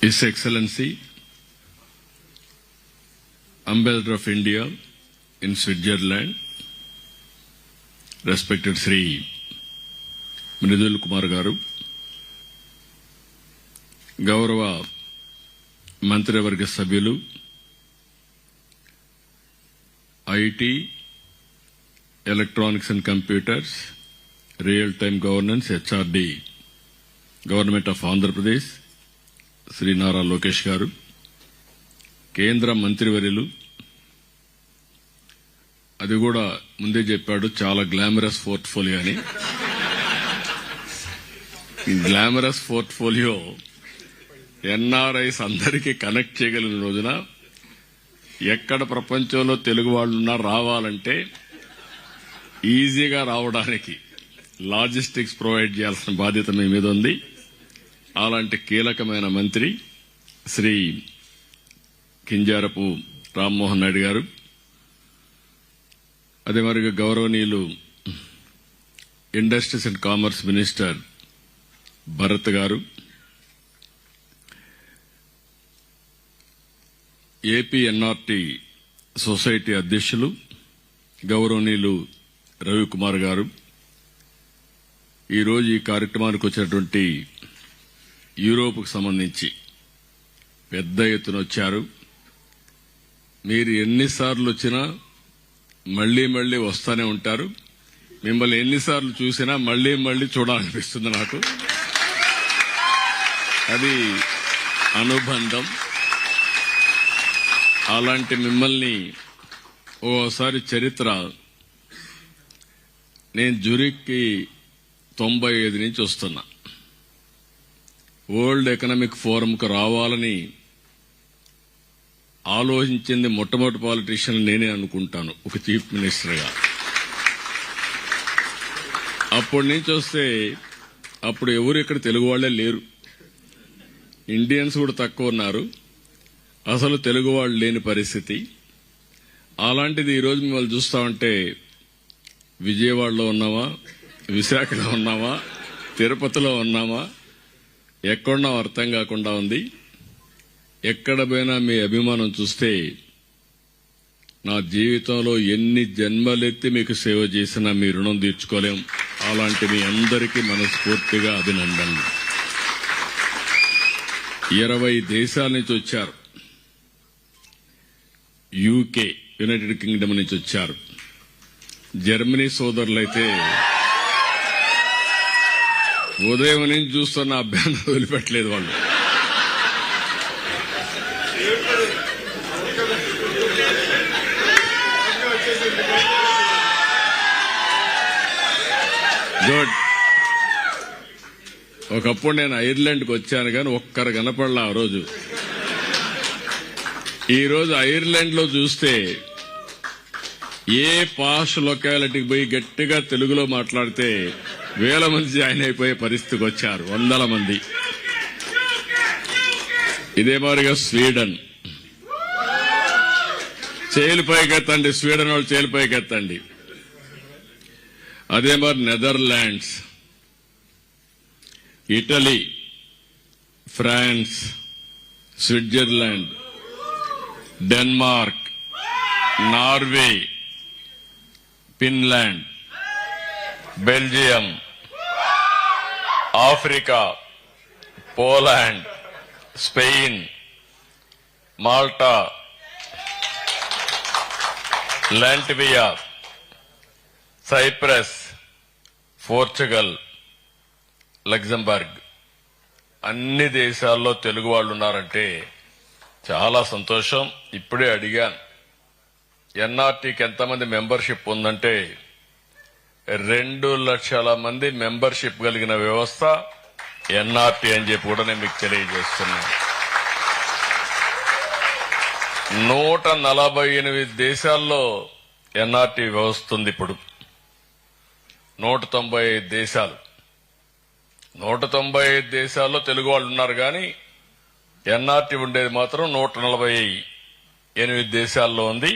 His Excellency, Ambassador of India in Switzerland, respected Sri Mridul Kumar Garu, గౌరవ మంత్రివర్గ సభ్యులు, IT, electronics and computers, real time governance, HRD, government of Andhra Pradesh, Shri Nara Lokesh garu, కేంద్ర మంత్రివర్యులు, అది కూడా ముందే చెప్పాడు చాలా గ్లామరస్ పోర్ట్ఫోలియో అని. ఈ గ్లామరస్ పోర్ట్ఫోలియో ఎన్ఆర్ఐస్ అందరికీ కనెక్ట్ చేయగలిగిన రోజున ఎక్కడ ప్రపంచంలో తెలుగు వాళ్ళున్నా రావాలంటే ఈజీగా రావడానికి లాజిస్టిక్స్ ప్రొవైడ్ చేయాల్సిన బాధ్యత మీ మీద ఉంది. అలాంటి కీలకమైన మంత్రి శ్రీ కింజారపు రామ్మోహన్ నాయుడు గారు, అదే మరి గౌరవనీయులు industries and commerce minister Bharat గారు, ఏపీ ఎన్ఆర్టీ సొసైటీ అధ్యక్షులు గౌరవనీయులు రవికుమార్ గారు, ఈరోజు ఈ కార్యక్రమానికి వచ్చినటువంటి యూరోప్కు సంబంధించి పెద్ద ఎత్తున వచ్చారు. మీరు ఎన్నిసార్లు వచ్చినా మళ్లీ మళ్లీ వస్తూనే ఉంటారు. మిమ్మల్ని ఎన్నిసార్లు చూసినా మళ్లీ మళ్లీ చూడాలనిపిస్తుంది నాకు. అది అనుబంధం. అలాంటి మిమ్మల్ని ఓసారి చరిత్ర, నేను జురిక్కి 95 నుంచి వస్తున్నా. వరల్డ్ ఎకనామిక్ ఫోరంకు రావాలని ఆలోచించింది మొట్టమొదటి పాలిటీషియన్ నేనే అనుకుంటాను, ఒక చీఫ్ మినిస్టర్గా. అప్పటి నుంచి వస్తే అప్పుడు ఎవరు ఇక్కడ తెలుగు వాళ్లే లేరు, ఇండియన్స్ కూడా తక్కువ ఉన్నారు, అసలు తెలుగు వాళ్ళు లేని పరిస్థితి. అలాంటిది ఈరోజు మిమ్మల్ని చూస్తా ఉంటే విజయవాడలో ఉన్నామా, విశాఖలో ఉన్నామా, తిరుపతిలో ఉన్నామా, ఎక్కడున్నాం అర్థం కాకుండా ఉంది. ఎక్కడ పోయినా మీ అభిమానం చూస్తే నా జీవితంలో ఎన్ని జన్మలెత్తి మీకు సేవ చేసినా మీ రుణం తీర్చుకోలేం. అలాంటి మీ అందరికీ మనస్ఫూర్తిగా అభినందనలు. 20 దేశాల నుంచి వచ్చారు. యూకే, యునైటెడ్ కింగ్డమ్ నుంచి వచ్చారు. జర్మనీ సోదరులైతే ఉదయం నుంచి చూస్తున్న అభ్యాసం వదిలిపెట్టలేదు వాళ్ళు. గుడ్. ఒకప్పుడు నేను ఐర్లాండ్కి వచ్చాను కానీ ఒక్కరు కనపడలా ఆ రోజు. ఈ రోజు ఐర్లాండ్ లో చూస్తే ఏ పాష్ లొకాలిటీకి పోయి గట్టిగా తెలుగులో మాట్లాడితే వేల మంది జాయిన్ అయిపోయే పరిస్థితికి వచ్చారు, 100 మంది. ఇదే మాదిరిగా స్వీడన్, చేలు పైకెత్తండి, స్వీడన్ వాళ్ళు చేలు పైకెత్తండి. అదే మరి Netherlands, Italy, France, Switzerland, Denmark, Norway, Finland, Belgium, Africa, Poland, Spain, Malta, Latvia, Cyprus, Portugal, Luxembourg, అన్ని దేశాల్లో తెలుగు వాళ్ళు ఉన్నారంటే చాలా సంతోషం. ఇప్పుడే అడిగాను, ఎన్ఆర్టీకి ఎంతమంది మెంబర్షిప్ ఉందంటే 2 లక్షల మంది మెంబర్షిప్ కలిగిన వ్యవస్థ ఎన్ఆర్టీ అని చెప్పి కూడా నేను మీకు తెలియజేస్తున్నాను. 148 దేశాల్లో ఎన్ఆర్టీ వ్యవస్థ ఉంది. ఇప్పుడు 195 దేశాలు, 195 దేశాల్లో తెలుగు వాళ్ళు ఉన్నారు. కానీ ఎన్ఆర్టీ ఉండేది మాత్రం 148 దేశాల్లో ఉంది.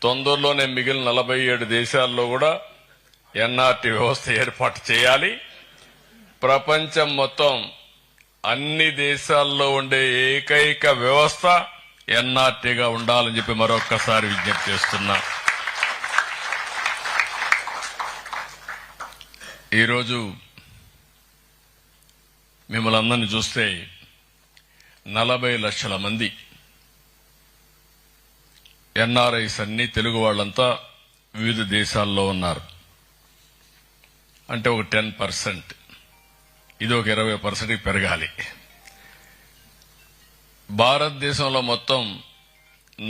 తొందరలోనే మిగిలిన 47 దేశాల్లో కూడా ఎన్ఆర్టీ వ్యవస్థ ఏర్పాటు చేయాలి. ప్రపంచం మొత్తం అన్ని దేశాల్లో ఉండే ఏకైక వ్యవస్థ ఎన్ఆర్టీగా ఉండాలని చెప్పి మరొక్కసారి విజ్ఞప్తి చేస్తున్నా. ఈరోజు మిమ్మల్ని అందరినీ చూస్తే 40 లక్షల మంది ఎన్ఆర్ఐస్ అన్ని తెలుగు వాళ్ళంతా వివిధ దేశాల్లో ఉన్నారు. అంటే ఒక 10%, ఇది ఒక 20% పెరగాలి. భారతదేశంలో మొత్తం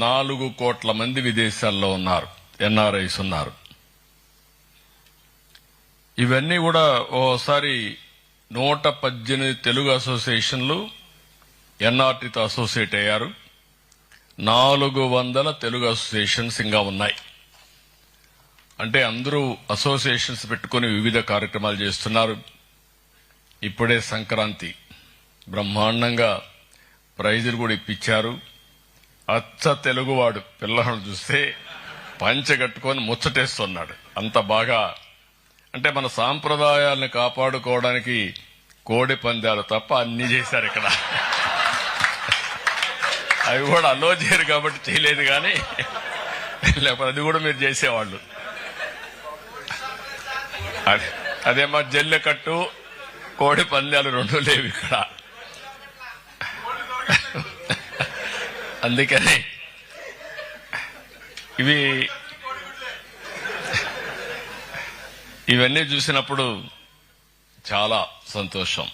4 కోట్ల మంది విదేశాల్లో ఉన్నారు, ఎన్ఆర్ఐస్ ఉన్నారు. ఇవన్నీ కూడా ఓసారి 118 తెలుగు అసోసియేషన్లు ఎన్ఆర్టీతో అసోసియేట్ అయ్యారు. 400 తెలుగు అసోసియేషన్స్ ఇంకా ఉన్నాయి. అంటే అందరూ అసోసియేషన్స్ పెట్టుకుని వివిధ కార్యక్రమాలు చేస్తున్నారు. ఇప్పుడే సంక్రాంతి బ్రహ్మాండంగా ప్రైజులు కూడా ఇప్పించారు. అచ్చ తెలుగువాడు పిల్లలను చూస్తే పంచె కట్టుకొని ముచ్చటేస్తున్నాడు. అంత బాగా, అంటే మన సాంప్రదాయాలను కాపాడుకోవడానికి కోడి పందాలు తప్ప అన్ని చేశారు ఇక్కడ. అవి కూడా అలో చేయరు కాబట్టి చేయలేదు, కానీ లేకపోతే అది కూడా మీరు చేసేవాళ్ళు. అదే మా జల్లెకట్టు కోడి పందాలు 2 లేవు ఇక్కడ. అందుకని ఇవన్నీ చూసినప్పుడు చాలా సంతోషం.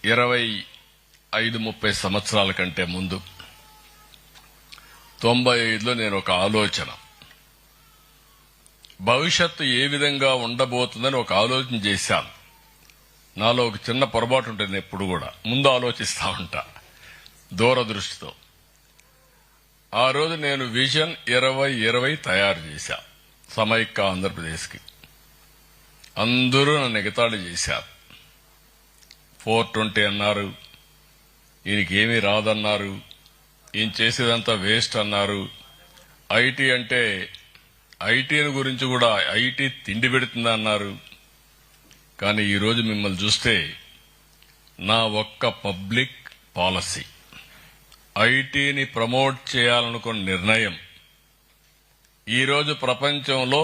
25-30 సంవత్సరాల కంటే ముందు 95లో నేను ఒక ఆలోచన, భవిష్యత్తు ఏ విధంగా ఉండబోతుందని ఒక ఆలోచన చేశాను. నాలో ఒక చిన్న పొరపాటు ఉంటుంది, ఎప్పుడు కూడా ముందు ఆలోచిస్తా ఉంటా దూరదృష్టితో. ఆ రోజు నేను విజన్ 2020 తయారు చేశా సమైక్య ఆంధ్రప్రదేశ్కి. అందరూ నన్ను ఎగతాళి చేశారు. 420 అన్నారు, ఈయనకి ఏమీ రాదన్నారు, ఈయన చేసేదంతా వేస్ట్ అన్నారు. ఐటీ అంటే ఐటీని గురించి కూడా ఐటీ తిండి పెడుతుంది అన్నారు. కానీ ఈరోజు మిమ్మల్ని చూస్తే నా ఒక్క పబ్లిక్ పాలసీ, ఐటీని ప్రమోట్ చేయాలనుకున్న నిర్ణయం ఈరోజు ప్రపంచంలో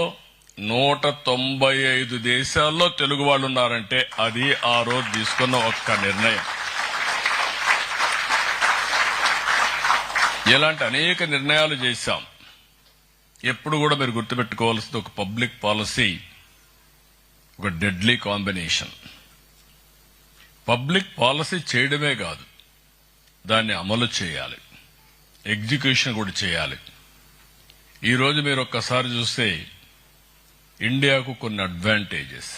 195 దేశాల్లో తెలుగు వాళ్ళు ఉన్నారంటే అది ఆ రోజు తీసుకున్న ఒక్క నిర్ణయం. ఇలాంటి అనేక నిర్ణయాలు చేశాం. ఎప్పుడు కూడా మీరు గుర్తుపెట్టుకోవాల్సింది, ఒక పబ్లిక్ పాలసీ ఒక డెడ్లీ కాంబినేషన్. పబ్లిక్ పాలసీ చేయడమే కాదు, దాన్ని అమలు చేయాలి, ఎగ్జిక్యూషన్ కూడా చేయాలి. ఈరోజు మీరు ఒక్కసారి చూస్తే ఇండియాకు కొన్ని అడ్వాంటేజెస్.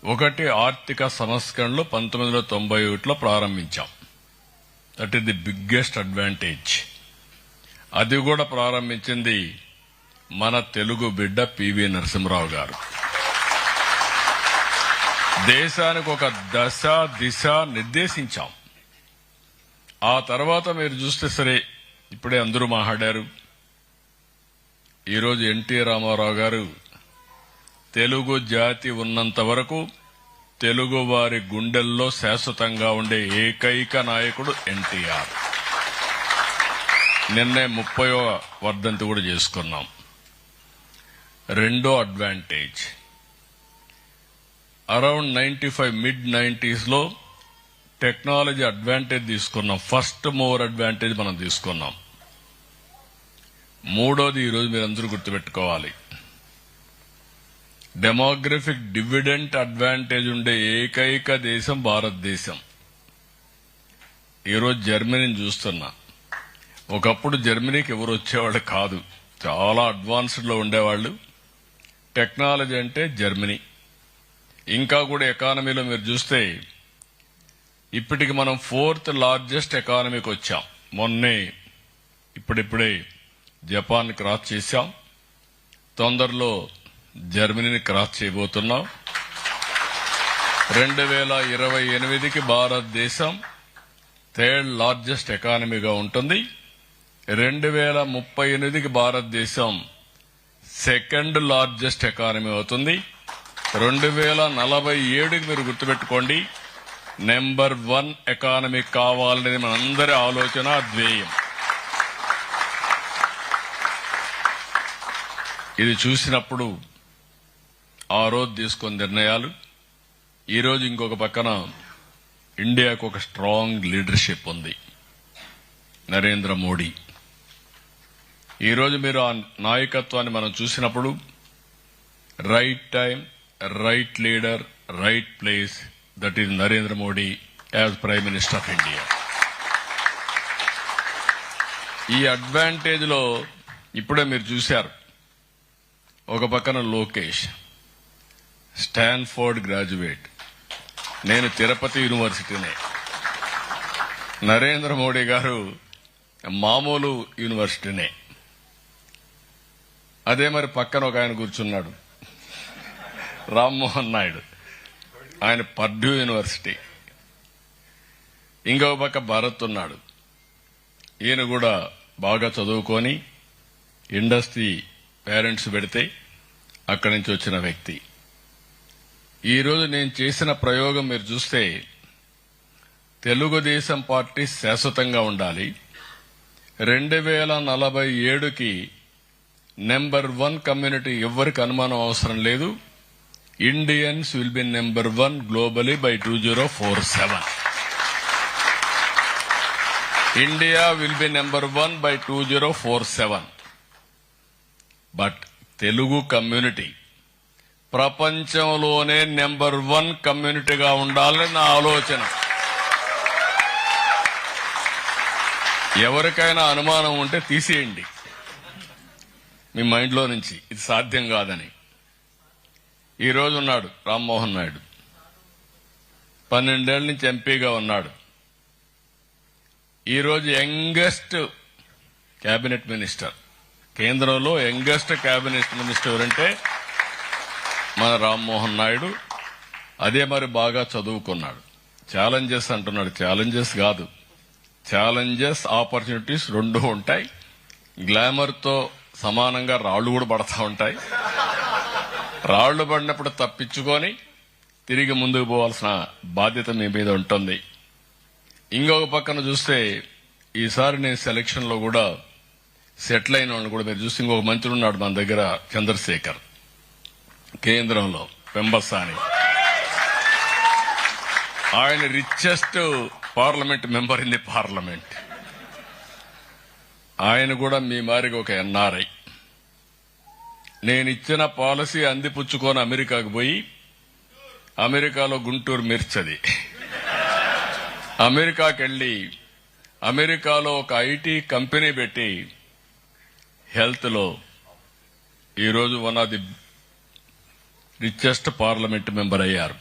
ఒకటి, ఆర్థిక సంస్కరణలు 1991లో ప్రారంభించాం. That is the biggest advantage. అది కూడా ప్రారంభించింది మన తెలుగు బిడ్డ పివి నరసింహరావు గారు. దేశానికి ఒక దశ దిశ నిర్దేశించాం. ఆ తర్వాత మీరు చూస్తే సరే, ఇప్పుడే అందరూ మాట్లాడారు. ఈరోజు ఎన్టీ రామారావు గారు తెలుగు జాతి ఉన్నంత వరకు తెలుగు వారి గుండెల్లో శాశ్వతంగా ఉండే ఏకైక నాయకుడు ఎన్టీఆర్. నిన్నే 30వ వర్ధంతి కూడా చేసుకున్నాం. రెండో advantage, around 95 mid-90s technology advantage తీసుకున్నాం. ఫస్ట్ మూవర్ అడ్వాంటేజ్ మనం తీసుకున్నాం. మూడోది, ఈరోజు మీరందరూ గుర్తుపెట్టుకోవాలి, డెమోగ్రఫిక్ డివిడెంట్ అడ్వాంటేజ్ ఉండే ఏకైక దేశం భారతదేశం. ఈరోజు జర్మనీని చూస్తున్నా. ఒకప్పుడు జర్మనీకి ఎవరు వచ్చేవాళ్ళు కాదు, చాలా అడ్వాన్స్డ్ లో ఉండేవాళ్లు. టెక్నాలజీ అంటే జర్మనీ. ఇంకా కూడా ఎకానమీలో మీరు చూస్తే ఇప్పటికి మనం 4th లార్జెస్ట్ ఎకానమీకి వచ్చాం. మొన్నే ఇప్పుడిప్పుడే జపాన్ క్రాస్ చేశాం. తొందరలో జర్మనీని క్రాస్ చేయబోతున్నాం. 2028కి భారతదేశం 3rd లార్జెస్ట్ ఎకానమీగా ఉంటుంది. 2038కి భారతదేశం సెకండ్ లార్జెస్ట్ ఎకానమీ అవుతుంది. 2047కి మీరు గుర్తుపెట్టుకోండి, నెంబర్ 1 ఎకానమీ కావాలనేది మనందరి ఆలోచన, ధ్యేయం. ఇది చూసినప్పుడు ఆ రోజు తీసుకున్న నిర్ణయాలు, ఈరోజు ఇంకొక పక్కన ఇండియాకు ఒక స్ట్రాంగ్ లీడర్షిప్ ఉంది, నరేంద్ర మోడీ. ఈరోజు మీరు ఆ నాయకత్వాన్ని మనం చూసినప్పుడు right time, right leader, right place, that is Narendra Modi as prime minister of India. ఈ అడ్వాంటేజ్ లో ఇప్పుడే మీరు చూశారు, ఒక పక్కన లోకేష్ స్టాన్ఫోర్డ్ గ్రాడ్యుయేట్, నేను తిరుపతి యూనివర్సిటీనే. నరేంద్ర మోడీ గారు మామూలు యూనివర్సిటీనే. అదే మరి పక్కన ఒక ఆయన కూర్చున్నాడు, రామ్మోహన్ నాయుడు, ఆయన పర్డ్యూ యూనివర్సిటీ. ఇంకొక పక్క భరత్ ఉన్నాడు, ఈయన కూడా బాగా చదువుకొని ఇండస్ట్రీ పేరెంట్స్ పెడితే అక్కడి నుంచి వచ్చిన వ్యక్తి. ఈరోజు నేను చేసిన ప్రయోగం మీరు చూస్తే, తెలుగుదేశం పార్టీ శాశ్వతంగా ఉండాలి, 2047కి నెంబర్ 1 కమ్యూనిటీ ఎవరికి అనుమానం అవసరం లేదు, Indians will be number 1 globally by 2047. India will be number 1 by 2047. But Telugu community ప్రపంచంలోనే నెంబర్ 1 కమ్యూనిటీగా ఉండాలని నా ఆలోచన. ఎవరికైనా అనుమానం ఉంటే తీసేయండి మీ మైండ్లో నుంచి, ఇది సాధ్యం కాదని. ఈ రోజు ఉన్నాడు రామ్మోహన్ నాయుడు, 12 ఏళ్ల నుంచి ఎంపీగా ఉన్నాడు. ఈరోజు యంగెస్ట్ కేబినెట్ మినిస్టర్, కేంద్రంలో యంగెస్ట్ కేబినెట్ మినిస్టర్ ఎవరంటే మన రామ్మోహన్ నాయుడు. అదే మరి బాగా చదువుకున్నాడు. ఛాలెంజెస్ అంటున్నాడు, ఛాలెంజెస్ కాదు, ఛాలెంజెస్ ఆపర్చునిటీస్ రెండు ఉంటాయి. గ్లామర్ తో సమానంగా రాళ్లు కూడా పడతా ఉంటాయి. రాళ్లు పడినప్పుడు తప్పించుకొని తిరిగి ముందుకు పోవాల్సిన బాధ్యత మీ మీద ఉంటుంది. ఇంకొక పక్కన చూస్తే ఈసారి నేను సెలక్షన్ లో కూడా సెటిల్ అయిన వాళ్ళు కూడా మీరు చూస్తే, ఇంకొక మంత్రి ఉన్నాడు మన దగ్గర, చంద్రశేఖర్, కేంద్రంలో పెంబసాని, ఆయన richest parliament member in the parliament. ఆయన కూడా మీ మారిగా ఒక ఎన్ఆర్ఐ. నేను ఇచ్చిన పాలసీ అందిపుచ్చుకొని అమెరికాకు పోయి, అమెరికాలో గుంటూరు మిర్చది, అమెరికాకి వెళ్లి అమెరికాలో ఒక ఐటీ కంపెనీ పెట్టి హెల్త్ లో ఈరోజు 1 of the richest parliament member అయ్యారు.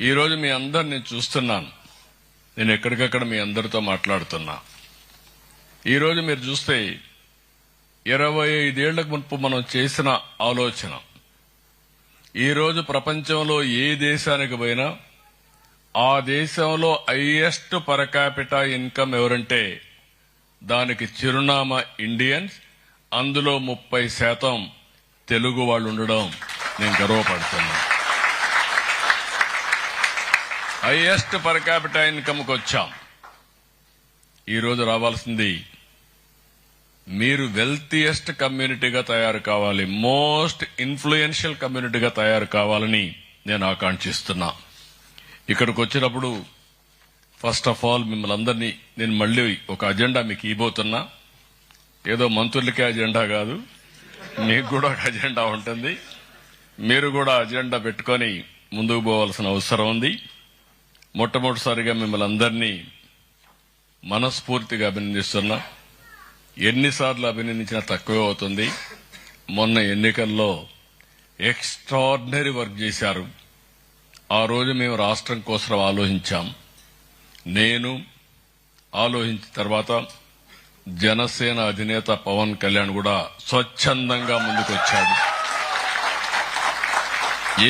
ఈరోజు మీ అందరు నేను చూస్తున్నాను, నేను ఎక్కడికక్కడ మీ అందరితో మాట్లాడుతున్నా. ఈరోజు మీరు చూస్తే 25 ఏళ్లకు మునుపు మనం చేసిన ఆలోచన, ఈరోజు ప్రపంచంలో ఏ దేశానికి పోయినా ఆ దేశంలో హైయెస్ట్ పర్ క్యాపిటా ఇన్కమ్ ఎవరంటే దానికి చిరునామా ఇండియన్స్. అందులో 30% తెలుగు వాళ్ళు ఉండడం నేను గర్వపడుతున్నా. హైయెస్ట్ పర్ క్యాపిటా ఇన్కమ్కి వచ్చాం. ఈరోజు రావాల్సింది మీరు వెల్తియెస్ట్ కమ్యూనిటీగా తయారు కావాలి, మోస్ట్ ఇన్ఫ్లుయెన్షియల్ కమ్యూనిటీగా తయారు కావాలని నేను ఆకాంక్షిస్తున్నా. ఇక్కడికి వచ్చినప్పుడు ఫస్ట్ ఆఫ్ ఆల్ మిమ్మల్ని అందరినీ నేను మళ్లీ ఒక అజెండా మీకు ఇవ్వబోతున్నా. ఏదో మంత్రులకే అజెండా కాదు, మీకు కూడా ఒక అజెండా ఉంటుంది. మీరు కూడా అజెండా పెట్టుకొని ముందుకు పోవాల్సిన అవసరం ఉంది. మొట్టమొదటిసారిగా మిమ్మల్ని అందరినీ మనస్ఫూర్తిగా అభినందిస్తున్నా. ఎన్నిసార్లు అభినందించినా తక్కువే అవుతుంది. మొన్న ఎన్నికల్లో ఎక్స్ట్రాడినరీ వర్క్ చేశారు. ఆ రోజు మేము రాష్ట్రం కోసం ఆలోచించాం. నేను ఆలోచించిన తర్వాత జనసేన అధినేత పవన్ కళ్యాణ్ కూడా స్వచ్ఛందంగా ముందుకొచ్చాడు.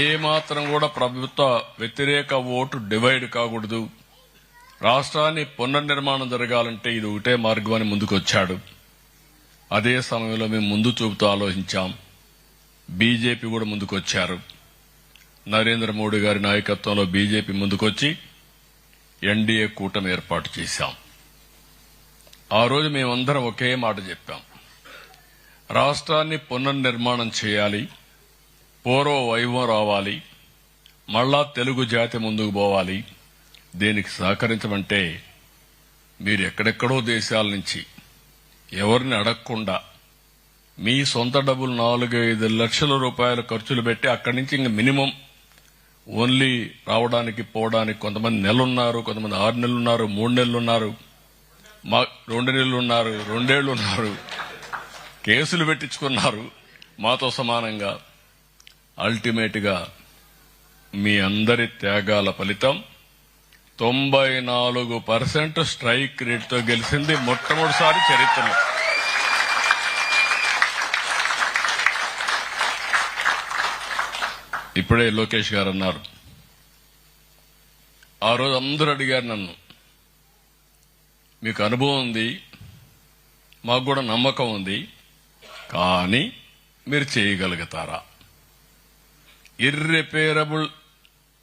ఏమాత్రం కూడా ప్రభుత్వ వ్యతిరేక ఓటు డివైడ్ కాకూడదు, రాష్ట్రాన్ని పునర్నిర్మాణం జరగాలంటే ఇది ఒకటే మార్గం అని ముందుకొచ్చాడు. అదే సమయంలో మేము ముందు చూపుతూ ఆలోచించాం. బీజేపీ కూడా ముందుకొచ్చారు. నరేంద్ర మోడీ గారి నాయకత్వంలో బీజేపీ ముందుకొచ్చి ఎన్డీఏ కూటమి ఏర్పాటు చేశాం. ఆ రోజు మేమందరం ఒకే మాట చెప్పాం. రాష్ట్రాన్ని పునర్నిర్మాణం చేయాలి, పూర్వ వైభవం రావాలి, మళ్లా తెలుగు జాతి ముందుకు పోవాలి. దీనికి సహకరించమంటే మీరు ఎక్కడెక్కడో దేశాల నుంచి ఎవరిని అడగకుండా మీ సొంత డబ్బులు 4-5 లక్షల రూపాయల ఖర్చులు పెట్టి అక్కడి నుంచి ఇంక మినిమం ఓన్లీ రావడానికి పోవడానికి కొంతమంది నెలలున్నారు, కొంతమంది 6 నెలలున్నారు, 3 నెలలున్నారు, 2 నెలలున్నారు, 2 ఏళ్లు ఉన్నారు, కేసులు పెట్టించుకున్నారు మాతో సమానంగా. అల్టిమేట్ గా మీ అందరి త్యాగాల ఫలితం 94% స్ట్రైక్ రేట్తో గెలిచింది మొట్టమొదటిసారి చరిత్రలో. ఇప్పుడే లోకేష్ గారు అన్నారు, ఆ రోజు అందరూ అడిగారు నన్ను, మీకు అనుభవం ఉంది, మాకు కూడా నమ్మకం ఉంది, కానీ మీరు చేయగలుగుతారా? ఇర్రిపేరబుల్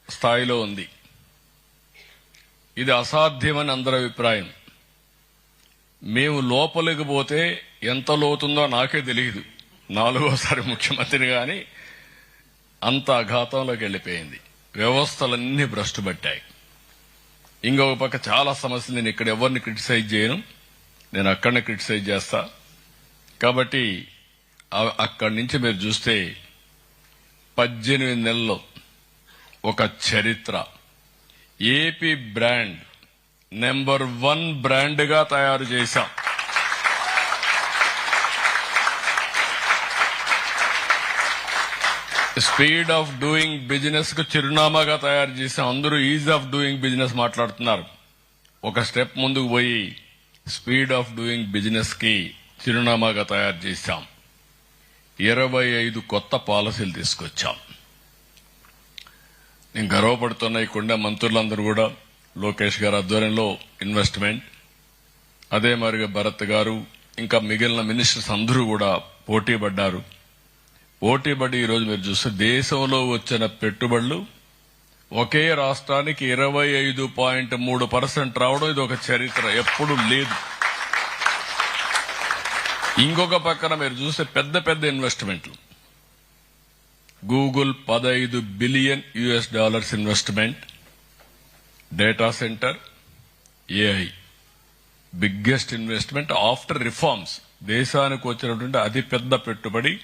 స్థాయిలో ఉంది. ఇది అసాధ్యమని అందరి అభిప్రాయం. మేము లోపలికి పోతే ఎంత లోతుందో నాకే తెలియదు. 4వసారి ముఖ్యమంత్రిని గాని అంత అఘాతంలోకి వెళ్లిపోయింది. వ్యవస్థలన్నీ భ్రష్టు పట్టాయి. ఇంకొక పక్క చాలా సమస్యలు. నేను ఇక్కడ ఎవరిని క్రిటిసైజ్ చేయను, నేను అక్కడనే క్రిటిసైజ్ చేస్తా. కాబట్టి అక్కడి నుంచి మీరు చూస్తే 18 నెలల్లో ఒక చరిత్ర. ఏపీ బ్రాండ్ నెంబర్ 1 బ్రాండ్ గా తయారు చేశాం. స్పీడ్ ఆఫ్ డూయింగ్ బిజినెస్ కు చిరునామాగా తయారు చేశాం. అందరూ ఈజ్ ఆఫ్ డూయింగ్ బిజినెస్ మాట్లాడుతున్నారు. ఒక స్టెప్ ముందుకు పోయి స్పీడ్ ఆఫ్ డూయింగ్ బిజినెస్ కి చిరునామాగా తయారు చేశాం. 25 కొత్త పాలసీలు తీసుకొచ్చాం. నేను గర్వపడుతున్న ఇక్కడ మంత్రులందరూ కూడా లోకేష్ గారి ఆధ్వర్యంలో ఇన్వెస్ట్మెంట్, అదే మరిగా భరత్ గారు ఇంకా మిగిలిన మినిస్టర్స్ అందరూ కూడా పోటీ పడ్డారు. పోటీ పడి ఈరోజు మీరు చూస్తే దేశంలో వచ్చిన పెట్టుబడులు ఒకే రాష్ట్రానికి 25.3% రావడం ఇది ఒక చరిత్ర, ఎప్పుడూ లేదు. ఇంకొక పక్కన మీరు చూస్తే పెద్ద పెద్ద ఇన్వెస్ట్మెంట్లు. Google $15 billion investment, data centre, AI biggest investment after reforms. దేశానికి వచ్చినటువంటి అతి పెద్ద పెట్టుబడి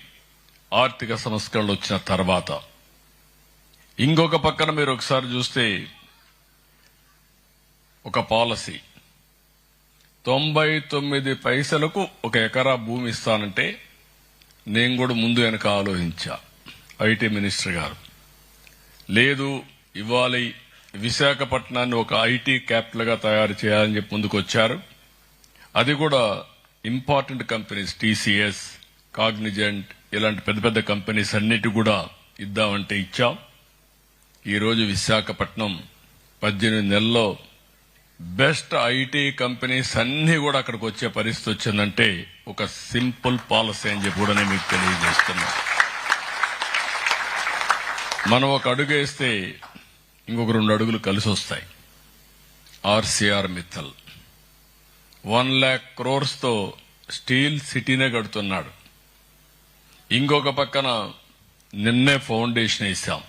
ఆర్థిక సంస్కరణలు వచ్చిన తర్వాత. ఇంకొక పక్కన మీరు ఒకసారి చూస్తే ఒక పాలసీ 99 పైసలకు 1 ఎకరా భూమి ఇస్తానంటే నేను కూడా ముందు వెనక ఆలోచించా. ఐటీ మినిస్టర్ గారు లేదు, ఇవ్వాలి, విశాఖపట్నాన్ని ఒక ఐటీ క్యాపిటల్ గా తయారు చేయాలని చెప్పి ముందుకు వచ్చారు. అది కూడా ఇంపార్టెంట్ కంపెనీస్, టీసీఎస్, కాగ్నిజెంట్ ఇలాంటి పెద్ద పెద్ద కంపెనీస్ అన్నిటి కూడా ఇద్దామంటే ఇచ్చాం. ఈరోజు విశాఖపట్నం 18 నెలల్లో బెస్ట్ ఐటీ కంపెనీస్ అన్ని కూడా అక్కడికి వచ్చే పరిస్థితి వచ్చిందంటే ఒక సింపుల్ పాలసీ అని చెప్పి కూడా నేను మీకు తెలియజేస్తున్నా. మనం ఒక అడుగు వేస్తే ఇంకొక 2 అడుగులు కలిసి వస్తాయి. ఆర్సీఆర్ మిత్తల్ 1 lakh crores తో స్టీల్ సిటీనే కడుతున్నాడు. ఇంకొక పక్కన నిన్నే ఫౌండేషన్ వేశాం,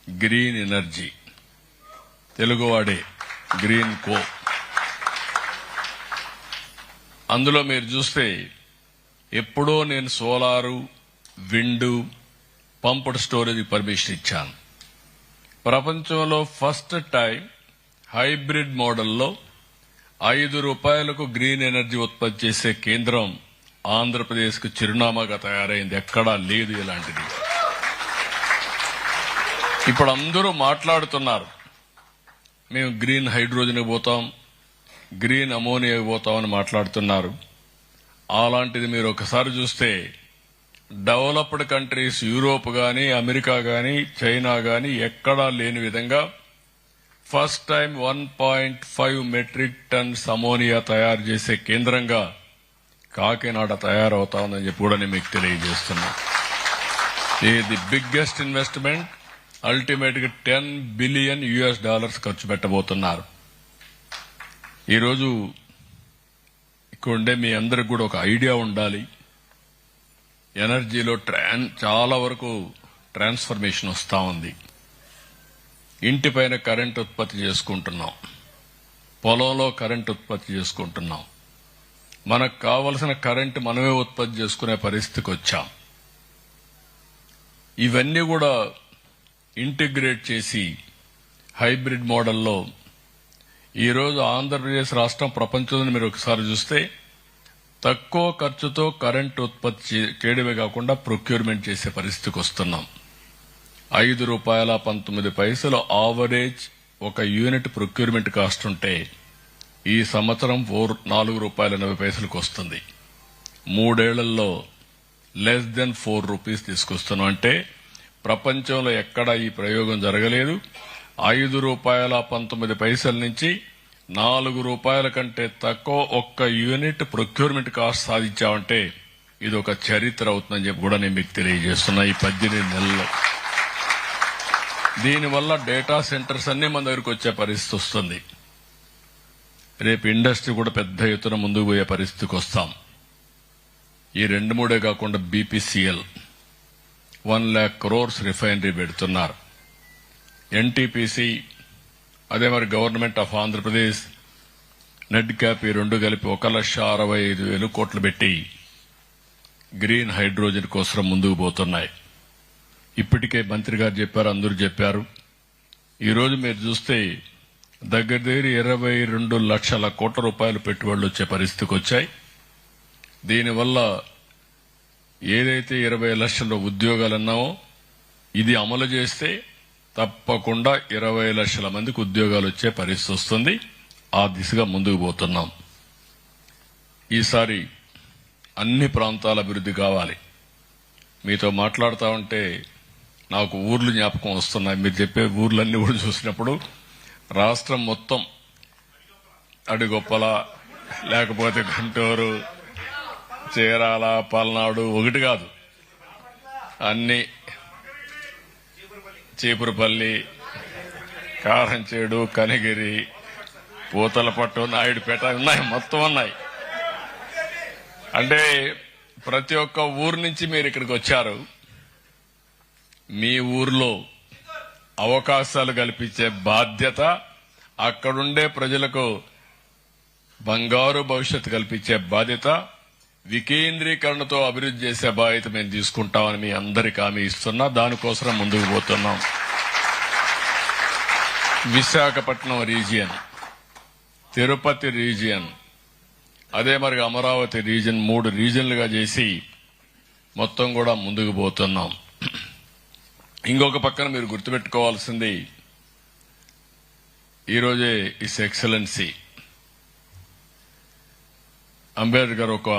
గ్రీన్ ఎనర్జీ, తెలుగువాడే గ్రీన్ కో. అందులో మీరు చూస్తే ఎప్పుడో నేను సోలారు, విండు, పంప్డ్ స్టోరేజ్ పర్మిషన్ ఇచ్చాను. ప్రపంచంలో ఫస్ట్ టైం హైబ్రిడ్ మోడల్లో ₹5 గ్రీన్ ఎనర్జీ ఉత్పత్తి చేసే కేంద్రం ఆంధ్రప్రదేశ్ కు చిరునామాగా తయారైంది. ఎక్కడా లేదు ఇలాంటిది. ఇప్పుడు అందరూ మాట్లాడుతున్నారు, మేము గ్రీన్ హైడ్రోజన్ పోతాం, గ్రీన్ అమోనియా పోతామని మాట్లాడుతున్నారు. అలాంటిది మీరు ఒకసారి చూస్తే డెవలప్డ్ కంట్రీస్, యూరోప్ గాని, అమెరికా గాని, చైనా గాని ఎక్కడా లేని విధంగా first time 1.5 metric tons ammonia తయారు చేసే కేంద్రంగా కాకినాడ తయారవుతా ఉందని చెప్పి కూడా నేను మీకు తెలియజేస్తున్నా. ఇది బిగ్గెస్ట్ ఇన్వెస్ట్మెంట్. అల్టిమేట్ గా $10 బిలియన్ ఖర్చు పెట్టబోతున్నారు. ఈరోజు ఇక్కడ ఉండే మీ అందరికి కూడా ఒక ఐడియా ఉండాలి. ఎనర్జీలో చాలా వరకు ట్రాన్స్ఫర్మేషన్ వస్తా ఉంది. ఇంటిపైన కరెంట్ ఉత్పత్తి చేసుకుంటున్నాం, పొలంలో కరెంట్ ఉత్పత్తి చేసుకుంటున్నాం. మనకు కావలసిన కరెంట్ మనమే ఉత్పత్తి చేసుకునే పరిస్థితికి వచ్చాం. ఇవన్నీ కూడా ఇంటిగ్రేట్ చేసి హైబ్రిడ్ మోడల్లో ఈరోజు ఆంధ్రప్రదేశ్ రాష్ట్రం ప్రపంచంలో మీరు ఒకసారి చూస్తే తక్కువ ఖర్చుతో కరెంట్ ఉత్పత్తి చేయడమే కాకుండా ప్రొక్యూర్మెంట్ చేసే పరిస్థితికి వస్తున్నాం. ₹5.19 ఆవరేజ్ ఒక యూనిట్ ప్రొక్యూర్మెంట్ కాస్ట్ ఉంటే ఈ సంవత్సరం ₹4.40 వస్తుంది. 3 ఏళ్లలో లెస్ దెన్ ₹4 తీసుకొస్తున్నాం. అంటే ప్రపంచంలో ఎక్కడా ఈ ప్రయోగం జరగలేదు. ₹5.19 నుంచి ₹4 కంటే తక్కువ ఒక్క యూనిట్ ప్రొక్యూర్మెంట్ కాస్ట్ సాధించామంటే ఇది ఒక చరిత్ర అవుతుందని చెప్పి కూడా నేను మీకు తెలియజేస్తున్నా. ఈ 18 నెలల్లో దీనివల్ల డేటా సెంటర్స్ అన్ని మన దగ్గరకు వచ్చే పరిస్థితి వస్తుంది. రేపు ఇండస్ట్రీ కూడా పెద్ద ఎత్తున ముందుకు పోయే పరిస్థితికి వస్తాం. ఈ 2-3 కాకుండా బీపీసీఎల్ 1 lakh crores రిఫైనరీ పెడుతున్నారు. ఎన్టీపీసీ అదే మరి government of Andhra Pradesh net cap ఈ 2 కలిపి 1,65,000 కోట్లు పెట్టి గ్రీన్ హైడ్రోజన్ కోసం ముందుకు పోతున్నాయి. ఇప్పటికే మంత్రి గారు చెప్పారు, అందరూ చెప్పారు. ఈరోజు మీరు చూస్తే దగ్గర 22 లక్షల కోట్ల రూపాయలు పెట్టుబడులు వచ్చే పరిస్థితికి వచ్చాయి. దీనివల్ల ఏదైతే 20 లక్షల ఉద్యోగాలు అన్నామో ఇది అమలు చేస్తే తప్పకుండా 20 లక్షల మందికి ఉద్యోగాలు వచ్చే పరిస్థితి వస్తుంది. ఆ దిశగా ముందుకు పోతున్నాం. ఈసారి అన్ని ప్రాంతాల అభివృద్ధి కావాలి. మీతో మాట్లాడుతూ ఉంటే నాకు ఊర్లు జ్ఞాపకం వస్తున్నాయి. మీరు చెప్పే ఊర్లన్నీ కూడా చూసినప్పుడు రాష్ట్రం మొత్తం అడిగొప్పల లేకపోతే గుంటూరు, చీరాల, పల్నాడు ఒకటి కాదు, అన్ని చీపురుపల్లి, కారంచేడు, కనిగిరి, పూతలపట్టు, నాయుడుపేట ఉన్నాయి, మొత్తం ఉన్నాయి. అంటే ప్రతి ఒక్క ఊరు నుంచి మీరు ఇక్కడికి వచ్చారు. మీ ఊర్లో అవకాశాలు కల్పించే బాధ్యత, అక్కడుండే ప్రజలకు బంగారు భవిష్యత్తు కల్పించే బాధ్యత, వికేంద్రీకరణతో అభివృద్ధి చేసే బాధ్యత మేము తీసుకుంటామని మీ అందరికీ హామీ ఇస్తున్నా. దానికోసం ముందుకు పోతున్నాం. విశాఖపట్నం రీజియన్, తిరుపతి రీజియన్, అదే మరి అమరావతి రీజియన్ 3 రీజియన్లుగా చేసి మొత్తం కూడా ముందుకు పోతున్నాం. ఇంకొక పక్కన మీరు గుర్తుపెట్టుకోవాల్సింది ఈరోజే ఇస్ ఎక్సలెన్సీ అంబేద్కర్ గారు ఒక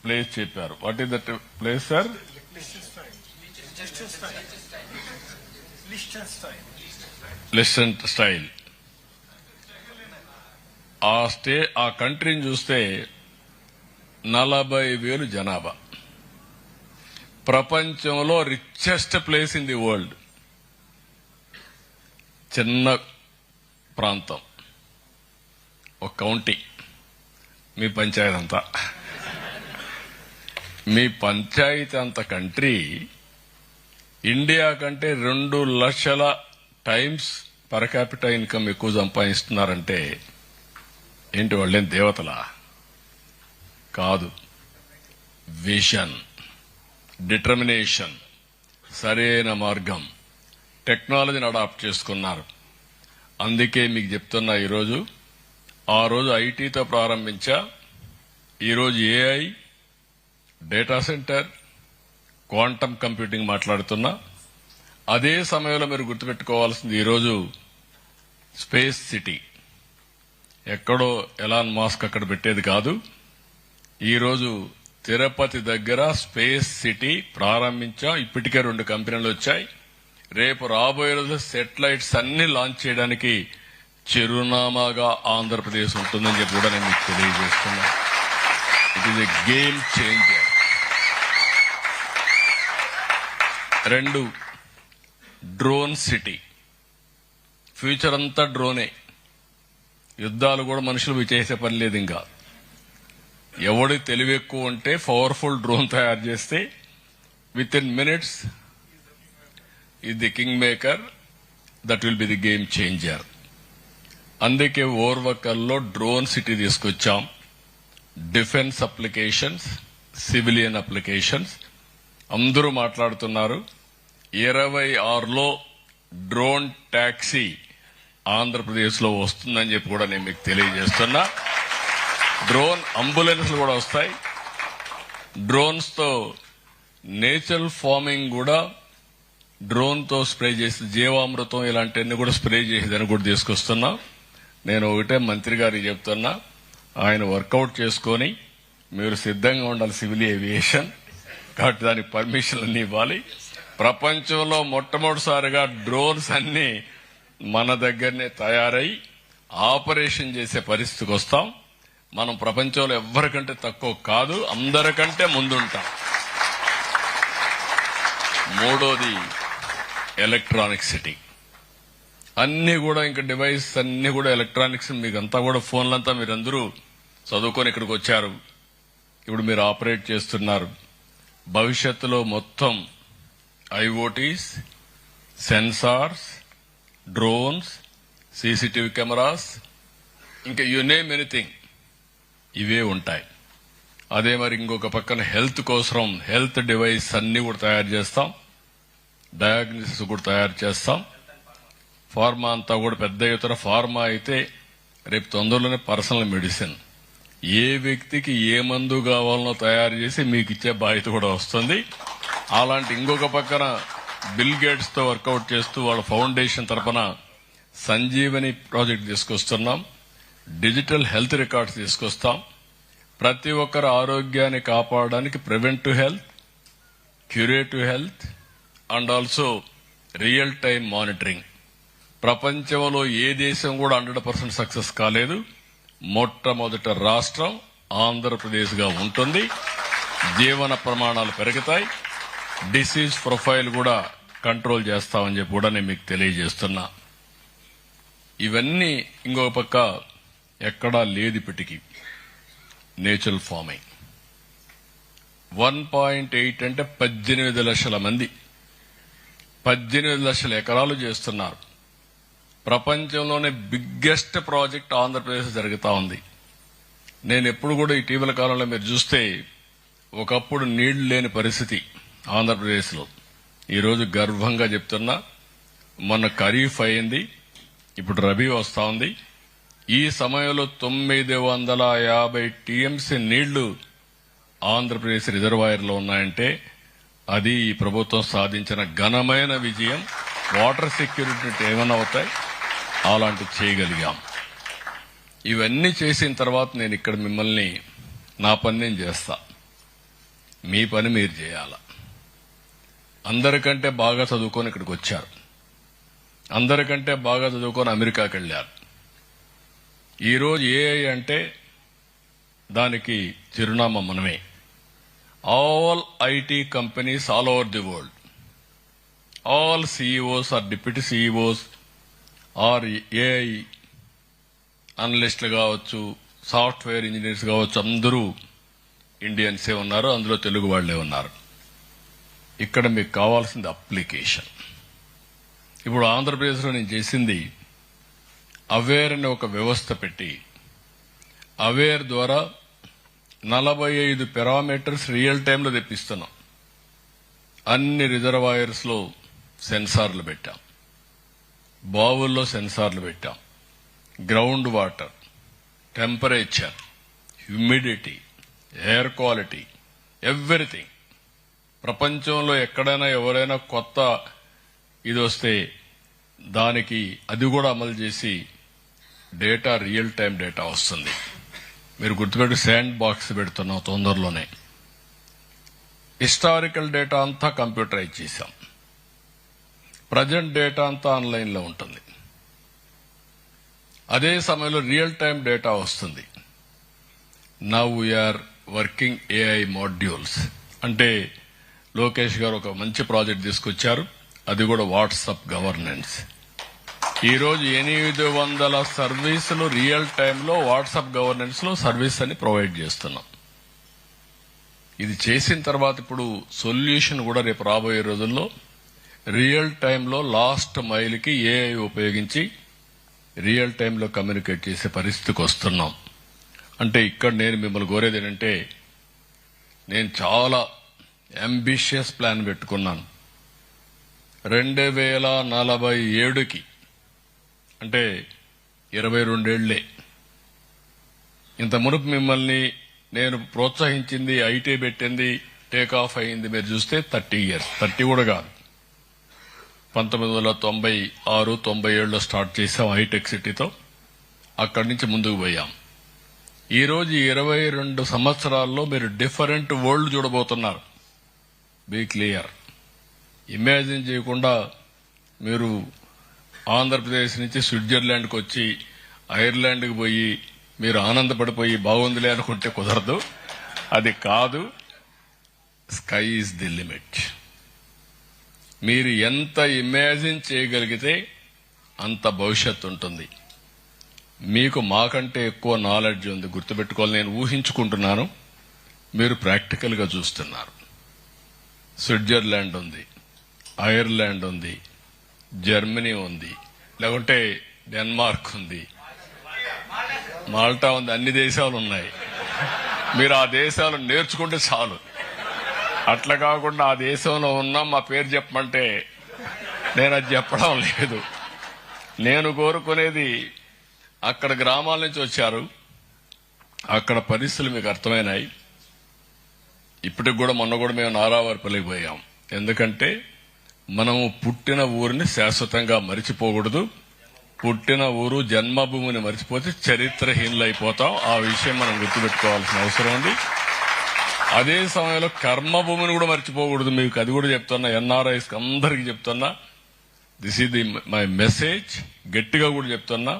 ప్లేస్ చెప్పారు. What is that place sir? Listen style. ఆ కంట్రీని చూస్తే 40,000 జనాభా, ప్రపంచంలో richest place in the world. చిన్న ప్రాంతం, ఒక కౌంటీ, మీ పంచాయతీ అంతా, మీ పంచాయతీ అంత కంట్రీ ఇండియా కంటే 2 లక్షల టైమ్స్ పర్ క్యాపిటల్ ఇన్కమ్ ఎక్కువ సంపాదిస్తున్నారంటే ఏంటి, వాళ్ళేం దేవతలా? కాదు. విజన్, డిటర్మినేషన్, సరైన మార్గం, టెక్నాలజీని అడాప్ట్ చేసుకున్నారు. అందుకే మీకు చెప్తున్నా, ఈరోజు ఆ రోజు ఐటీతో ప్రారంభించా, ఈరోజు AI, data centre, quantum computing మాట్లాడుతున్నా. అదే సమయంలో మీరు గుర్తుపెట్టుకోవాల్సింది ఈరోజు స్పేస్ సిటీ. ఎక్కడో ఎలాన్ మాస్క్ అక్కడ పెట్టేది కాదు. ఈరోజు తిరుపతి దగ్గర స్పేస్ సిటీ ప్రారంభించాం. ఇప్పటికే 2 కంపెనీలు వచ్చాయి. రేపు రాబోయే రోజు సెటిలైట్స్ అన్ని లాంచ్ చేయడానికి చిరునామాగా ఆంధ్రప్రదేశ్ ఉంటుందని చెప్పి కూడా నేను మీకు తెలియజేస్తున్నా. It is a game changer. 2, drone city. Future అంతా డ్రోనే. యుద్ధాలు కూడా మనుషులు చేసే పని లేదు. ఇంకా ఎవడి తెలివి ఎక్కువ ఉంటే పవర్ఫుల్ డ్రోన్ తయారు చేస్తే with in minutes is the king maker. That will be the game changer. అందుకే ఓర్వకల్లో డ్రోన్ సిటీ తీసుకొచ్చాం. డిఫెన్స్ అప్లికేషన్స్, సివిలియన్ అప్లికేషన్స్ అందరూ మాట్లాడుతున్నారు. 26లో డ్రోన్ ట్యాక్సీ ఆంధ్రప్రదేశ్లో వస్తుందని చెప్పి కూడా నేను మీకు తెలియజేస్తున్నా. డ్రోన్ అంబులెన్స్లు కూడా వస్తాయి. డ్రోన్స్తో నేచురల్ ఫార్మింగ్ కూడా డ్రోన్తో స్ప్రే చేసి జీవామృతం ఇలాంటివన్నీ కూడా స్ప్రే చేసేదని కూడా తీసుకొస్తున్నా. నేను ఒకటే మంత్రి గారికి చెప్తున్నా, ఆయన వర్కౌట్ చేసుకొని మీరు సిద్ధంగా ఉండాలి. సివిల్ ఏవియేషన్ కాబట్టి దానికి పర్మిషన్ అన్ని ఇవ్వాలి. ప్రపంచంలో మొట్టమొదటిసారిగా డ్రోన్స్ అన్ని మన దగ్గరనే తయారై ఆపరేషన్ చేసే పరిస్థితికి వస్తాం. మనం ప్రపంచంలో ఎవరికంటే తక్కువ కాదు, అందరికంటే ముందుంటాం. 3వది ఎలక్ట్రానిక్ సిటీ. అన్ని కూడా ఇంకా డివైస్ అన్ని కూడా ఎలక్ట్రానిక్స్. మీకంతా కూడా ఫోన్లంతా మీరందరూ చదువుకొని ఇక్కడికి వచ్చారు. ఇప్పుడు మీరు ఆపరేట్ చేస్తున్నారు. భవిష్యత్తులో మొత్తం IoTs, sensors, drones, CCTV cameras, ఇంకా యు నేమ్ ఎనీథింగ్ ఇవే ఉంటాయి. అదే మరి ఇంకొక పక్కన హెల్త్ కోసం హెల్త్ డివైస్ అన్ని కూడా తయారు చేస్తాం. డయాగ్నోసిస్ కూడా తయారు చేస్తాం. ఫార్మా అంతా కూడా పెద్ద ఎత్తున. ఫార్మా అయితే రేపు తొందరలోనే పర్సనల్ మెడిసిన్. ఏ వ్యక్తికి ఏ మందు కావాలనో తయారు చేసి మీకు ఇచ్చే బాధ్యత కూడా వస్తుంది. అలాంటి ఇంకొక పక్కన బిల్ గేట్స్ తో వర్కౌట్ చేస్తూ వాళ్ళ ఫౌండేషన్ తరఫున సంజీవని ప్రాజెక్ట్ తీసుకొస్తున్నాం. డిజిటల్ హెల్త్ రికార్డ్స్ తీసుకొస్తాం. ప్రతి ఒక్కరి ఆరోగ్యాన్ని కాపాడడానికి preventive health, curative health and also real time monitoring. ప్రపంచంలో ఏ దేశం కూడా 100% సక్సెస్ కాలేదు. మొట్టమొదట రాష్ట్రం ఆంధ్రప్రదేశ్ గా ఉంటుంది. జీవన ప్రమాణాలు పెరుగుతాయి. డిసీజ్ ప్రొఫైల్ కూడా కంట్రోల్ చేస్తామని చెప్పి కూడా నేను మీకు తెలియజేస్తున్నా. ఇవన్నీ ఇంకొక పక్క ఎక్కడా లేదు ఇప్పటికీ. నేచురల్ ఫార్మింగ్ 1.8 అంటే 18 లక్షల మంది 18 లక్షల ఎకరాలు చేస్తున్నారు. ప్రపంచంలోనే బిగ్గెస్ట్ ప్రాజెక్ట్ ఆంధ్రప్రదేశ్ జరుగుతా ఉంది. నేను ఎప్పుడు కూడా ఇటీవల కాలంలో మీరు చూస్తే ఒకప్పుడు నీళ్లు లేని పరిస్థితి ఆంధ్రప్రదేశ్లో. ఈరోజు గర్వంగా చెప్తున్నా, మొన్న ఖరీఫ్ అయింది, ఇప్పుడు రబీ వస్తా ఉంది. ఈ సమయంలో 950 టీఎంసీ నీళ్లు ఆంధ్రప్రదేశ్ రిజర్వాయర్లో ఉన్నాయంటే అది ఈ ప్రభుత్వం సాధించిన ఘనమైన విజయం. వాటర్ సెక్యూరిటీ ఏమైనా అవుతాయి, అలాంటి చేయగలిగాం. ఇవన్నీ చేసిన తర్వాత నేను ఇక్కడ మిమ్మల్ని నా పని నేను చేస్తా, మీ పని మీరు చేయాల. అందరికంటే బాగా చదువుకొని ఇక్కడికి వచ్చారు, అందరికంటే బాగా చదువుకొని అమెరికాకి వెళ్లారు. ఈరోజు ఏఐ అంటే దానికి చిరునామా మనమే. All IT companies all over the world, all CEOs or deputy CEOs or AI అనలిస్టులు కావచ్చు, సాఫ్ట్వేర్ ఇంజనీర్స్ కావచ్చు, అందరూ ఇండియన్సే ఉన్నారు, అందులో తెలుగు వాళ్లే ఉన్నారు. ఇక్కడ మీకు కావాల్సింది అప్లికేషన్. ఇప్పుడు ఆంధ్రప్రదేశ్లో నేను చేసింది అవేర్ అనే ఒక వ్యవస్థ పెట్టి, అవేర్ ద్వారా 45 పారామీటర్స్ రియల్ టైంలో తెప్పిస్తున్నాం. అన్ని రిజర్వాయర్స్ లో సెన్సార్లు పెట్టాం, బావుల్లో సెన్సార్లు పెట్టాం. Ground water, temperature, humidity, air quality, everything. ప్రపంచంలో ఎక్కడైనా ఎవరైనా కొత్త ఇది వస్తే దానికి అది కూడా అమలు చేసి డేటా రియల్ టైం డేటా వస్తుంది. మీరు గుర్తుపెట్టి శాండ్ బాక్స్ పెడుతున్నాం తొందరలోనే. హిస్టారికల్ డేటా అంతా కంప్యూటరైజ్ చేశాం. ప్రజెంట్ డేటా అంతా ఆన్లైన్లో ఉంటుంది. అదే సమయంలో రియల్ టైం డేటా వస్తుంది. Now we're working AI modules. అంటే లోకేష్ గారు ఒక మంచి ప్రాజెక్ట్ తీసుకొచ్చారు, అది కూడా వాట్సాప్ గవర్నెన్స్. ఈరోజు 800 సర్వీసులు రియల్ టైంలో వాట్సాప్ గవర్నెన్స్ లో సర్వీస్ అని ప్రొవైడ్ చేస్తున్నాం. ఇది చేసిన తర్వాత ఇప్పుడు సొల్యూషన్ కూడా రేపు రాబోయే రోజుల్లో రియల్ టైంలో లాస్ట్ మైల్కి ఏఐ ఉపయోగించి రియల్ టైంలో కమ్యూనికేట్ చేసే పరిస్థితికి వస్తున్నాం. అంటే ఇక్కడ నేను మిమ్మల్ని కోరేది ఏంటంటే, నేను చాలా అంబిషియస్ ప్లాన్ పెట్టుకున్నాను. 2047కి అంటే 22 ఏళ్లే. ఇంత మునుపు మిమ్మల్ని నేను ప్రోత్సహించింది, ఐటీ పెట్టింది, టేక్ ఆఫ్ అయింది మీరు చూస్తే 30 years, 30 కూడా కాదు, 1996, 97లో స్టార్ట్ చేశాం హైటెక్ సిటీతో. అక్కడి నుంచి ముందుకు పోయాం. ఈ రోజు 22 సంవత్సరాల్లో మీరు డిఫరెంట్ వరల్డ్ చూడబోతున్నారు. Be clear. ఇమాజిన్ చేయకుండా మీరు ఆంధ్రప్రదేశ్ నుంచి స్విట్జర్లాండ్కి వచ్చి ఐర్లాండ్కి పోయి మీరు ఆనందపడిపోయి బాగుందిలే అనుకుంటే కుదరదు. అది కాదు. Sky is the limit. మీరు ఎంత ఇమాజిన్ చేయగలిగితే అంత భవిష్యత్తు ఉంటుంది. మీకు మాకంటే ఎక్కువ నాలెడ్జ్ ఉంది, గుర్తుపెట్టుకోవాలి. నేను ఊహించుకుంటున్నాను, మీరు ప్రాక్టికల్ గా చూస్తున్నారు. స్విట్జర్లాండ్ ఉంది, ఐర్లాండ్ ఉంది, జర్మనీ ఉంది, లేకుంటే డెన్మార్క్ ఉంది, మాల్టా ఉంది, అన్ని దేశాలు ఉన్నాయి. మీరు ఆ దేశాలు నేర్చుకుంటే చాలు. అట్లా కాకుండా ఆ దేశంలో ఉన్నా మా పేరు చెప్పమంటే నేను అది చెప్పడం లేదు. నేను కోరుకునేది, అక్కడ గ్రామాల నుంచి వచ్చారు, అక్కడ పరిస్థితులు మీకు అర్థమైనాయి. ఇప్పటికి కూడా మొన్న కూడా మేము నారావారిపల్లికి పోయాం. ఎందుకంటే మనము పుట్టిన ఊరిని శాశ్వతంగా మరిచిపోకూడదు. పుట్టిన ఊరు జన్మభూమిని మరిచిపోతే చరిత్రహీనులు అయిపోతాం. ఆ విషయం మనం గుర్తుపెట్టుకోవాల్సిన అవసరం ఉంది. అదే సమయంలో కర్మభూమిని కూడా మర్చిపోకూడదు. మీకు అది కూడా చెప్తున్నా, ఎన్ఆర్ఐస్ అందరికీ చెప్తున్నా, this is the my message. గట్టిగా కూడా చెప్తున్నా,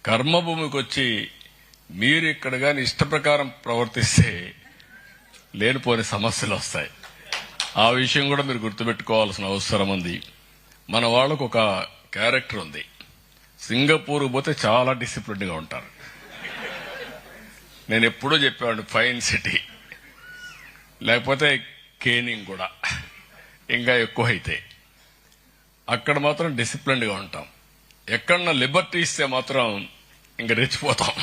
కర్మభూమికి వచ్చి మీరు ఇక్కడ గాని ఇష్ట ప్రకారం ప్రవర్తిస్తే లేనిపోని సమస్యలు వస్తాయి. ఆ విషయం కూడా మీరు గుర్తుపెట్టుకోవాల్సిన అవసరం ఉంది. మన వాళ్ళకు ఒక క్యారెక్టర్ ఉంది. సింగపూర్ పోతే చాలా డిసిప్లిన్ గా ఉంటారు. నేను ఎప్పుడూ చెప్పాను, ఫైన్ సిటీ, లేకపోతే కేనింగ్ కూడా ఇంకా ఎక్కువ అయితే అక్కడ మాత్రం డిసిప్లిన్ గా ఉంటాం. ఎక్కడన్నా లిబర్టీ ఇస్తే మాత్రం ఇంకా రెచ్చిపోతాం.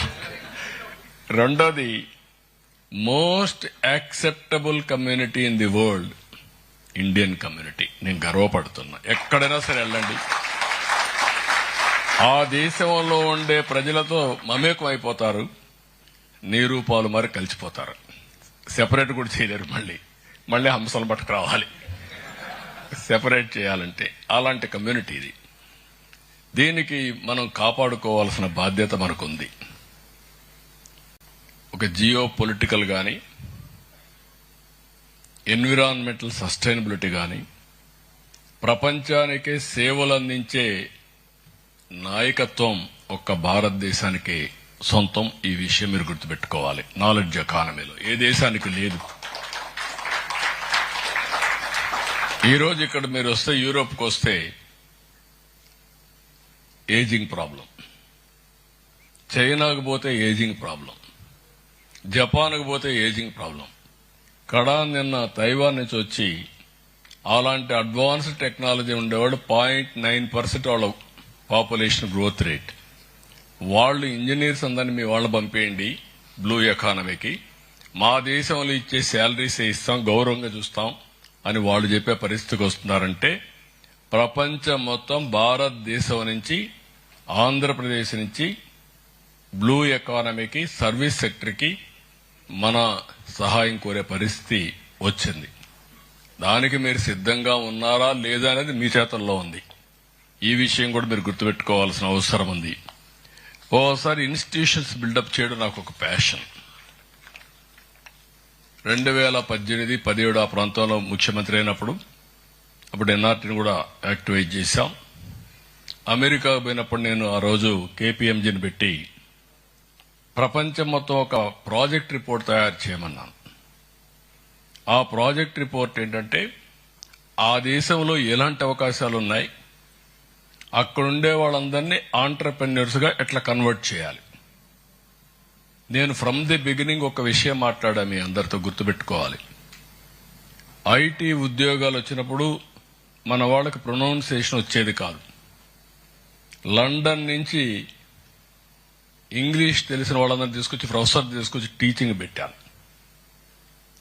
రెండోది, most acceptable community in the world Indian community. నేను గర్వపడుతున్నా. ఎక్కడైనా సరే వెళ్ళండి, ఆ దేశంలో ఉండే ప్రజలతో మమేకం అయిపోతారు, నీరు పాలు మరి కలిసిపోతారు. సెపరేట్ కూడా చేయలేరు. మళ్ళీ హంసలు పట్టుకు రావాలి సెపరేట్ చేయాలంటే. అలాంటి కమ్యూనిటీ ఇది. దీనికి మనం కాపాడుకోవాల్సిన బాధ్యత మనకుంది. ఒక జియో పొలిటికల్ గాని, ఎన్విరాన్మెంటల్ సస్టైనబిలిటీ గాని, ప్రపంచానికే సేవలు అందించే నాయకత్వం ఒక్క భారతదేశానికి సొంతం. ఈ విషయం మీరు గుర్తుపెట్టుకోవాలి. నాలెడ్జ్ ఎకానమీలో ఏ దేశానికి లేదు. ఈ రోజు ఇక్కడ మీరు వస్తే, యూరోప్కి వస్తే ఏజింగ్ ప్రాబ్లం, చైనాకు పోతే ఏజింగ్ ప్రాబ్లం, జపాన్కు పోతే ఏజింగ్ ప్రాబ్లం. నిన్న తైవాన్ నుంచి వచ్చి అలాంటి అడ్వాన్స్డ్ టెక్నాలజీ ఉండేవాడు 0.9% వాళ్ళ పాపులేషన్ గ్రోత్ రేట్. వాళ్ళు ఇంజనీర్స్ అందరినీ మీ వాళ్ళు పంపేయండి బ్లూ ఎకానమీకి, మా దేశంలో ఇచ్చే శాలరీస్ ఇస్తాం, గౌరవంగా చూస్తాం అని వాళ్ళు చెప్పే పరిస్థితికి వస్తున్నారంటే, ప్రపంచం మొత్తం భారతదేశం నుంచి, ఆంధ్రప్రదేశ్ నుంచి బ్లూ ఎకానమీకి, సర్వీస్ సెక్టర్కి మన సహాయం కోరే పరిస్థితి వచ్చింది. దానికి మీరు సిద్ధంగా ఉన్నారా లేదా అనేది మీ చేతుల్లో ఉంది. ఈ విషయం కూడా మీరు గుర్తుపెట్టుకోవాల్సిన అవసరం ఉంది. ఓసారి ఇన్స్టిట్యూషన్స్ బిల్డప్ చేయడం నాకు ఒక ప్యాషన్. 2018-17 ఆ ప్రాంతంలో ముఖ్యమంత్రి అయినప్పుడు అప్పుడు ఎన్ఆర్టీని కూడా యాక్టివేట్ చేశాం. అమెరికా పోయినప్పుడు నేను ఆ రోజు కేపీఎంజీని పెట్టి ప్రపంచం మొత్తం ఒక ప్రాజెక్ట్ రిపోర్ట్ తయారు చేయమన్నాను. ఆ ప్రాజెక్ట్ రిపోర్ట్ ఏంటంటే ఆ దేశంలో ఎలాంటి అవకాశాలు ఉన్నాయి, అక్కడుండే వాళ్ళందరినీ ఆంటర్‌ప్రెన్యూర్స్ గా ఎట్లా కన్వర్ట్ చేయాలి. నేను ఫ్రమ్ ది బిగినింగ్ ఒక విషయం మాట్లాడా, మీ అందరితో గుర్తుపెట్టుకోవాలి. ఐటీ ఉద్యోగాలు వచ్చినప్పుడు మన వాళ్ళకి ప్రొనౌన్సియేషన్ వచ్చేది కాదు. లండన్ నుంచి ఇంగ్లీష్ తెలిసిన వాళ్ళందరినీ తీసుకొచ్చి ప్రొఫెసర్ తీసుకొచ్చి టీచింగ్ పెట్టాను.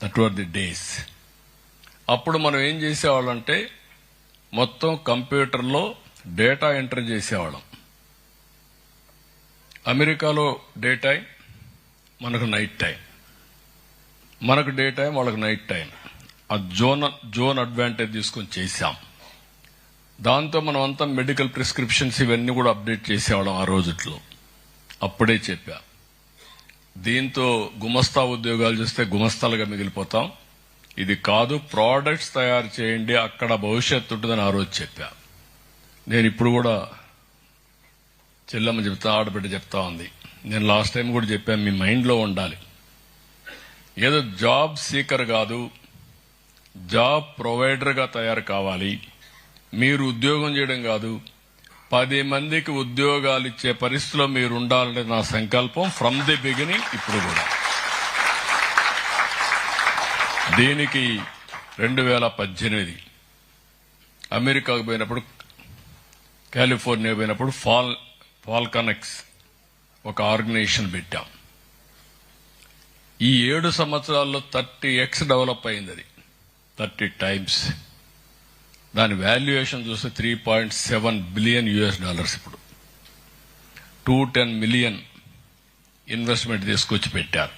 That were the days. అప్పుడు మనం ఏం చేసేవాళ్ళంటే మొత్తం కంప్యూటర్లో డేటా ఎంటర్ చేసేవాళ్ళం. అమెరికాలో డే టైం, మనకు నైట్ టైం. మనకు డే టైం, వాళ్ళకు నైట్ టైం. ఆ జోన్ అడ్వాంటేజ్ తీసుకొని చేశాం. దాంతో మనం అంతా మెడికల్ ప్రిస్క్రిప్షన్స్ ఇవన్నీ కూడా అప్డేట్ చేసేవాళ్ళం ఆ రోజుట్లో. అప్పుడే చెప్పా, దీంతో గుమస్తా ఉద్యోగాలు చేస్తే గుమస్తాలుగా మిగిలిపోతాం, ఇది కాదు, ప్రోడక్ట్స్ తయారు చేయండి, అక్కడ భవిష్యత్తు ఉంటుందని ఆ రోజు చెప్పా. నేను ఇప్పుడు కూడా చెల్లమ్మ చెప్తా, ఆడబిడ్డ చెప్తా ఉంది, నేను లాస్ట్ టైం కూడా చెప్పాను, మీ మైండ్లో ఉండాలి. ఏదో జాబ్ సీకర్ కాదు, జాబ్ ప్రొవైడర్గా తయారు కావాలి. మీరు ఉద్యోగం చేయడం కాదు, 10 మందికి ఉద్యోగాలు ఇచ్చే పరిస్థితిలో మీరు ఉండాలనే నా సంకల్పం ఫ్రమ్ ది బిగినింగ్. ఇప్పుడు కూడా దీనికి 2018 అమెరికాకు పోయినప్పుడు, కాలిఫోర్నియా పోయినప్పుడు ఫాల్కనెక్స్ ఒక ఆర్గనైజేషన్ పెట్టాం. ఈ 7 సంవత్సరాల్లో 30x డెవలప్ అయింది. అది 30 టైమ్స్. దాని వాల్యుయేషన్ చూస్తే $3.7 బిలియన్. ఇప్పుడు 210 మిలియన్ ఇన్వెస్ట్మెంట్ తీసుకొచ్చి పెట్టారు.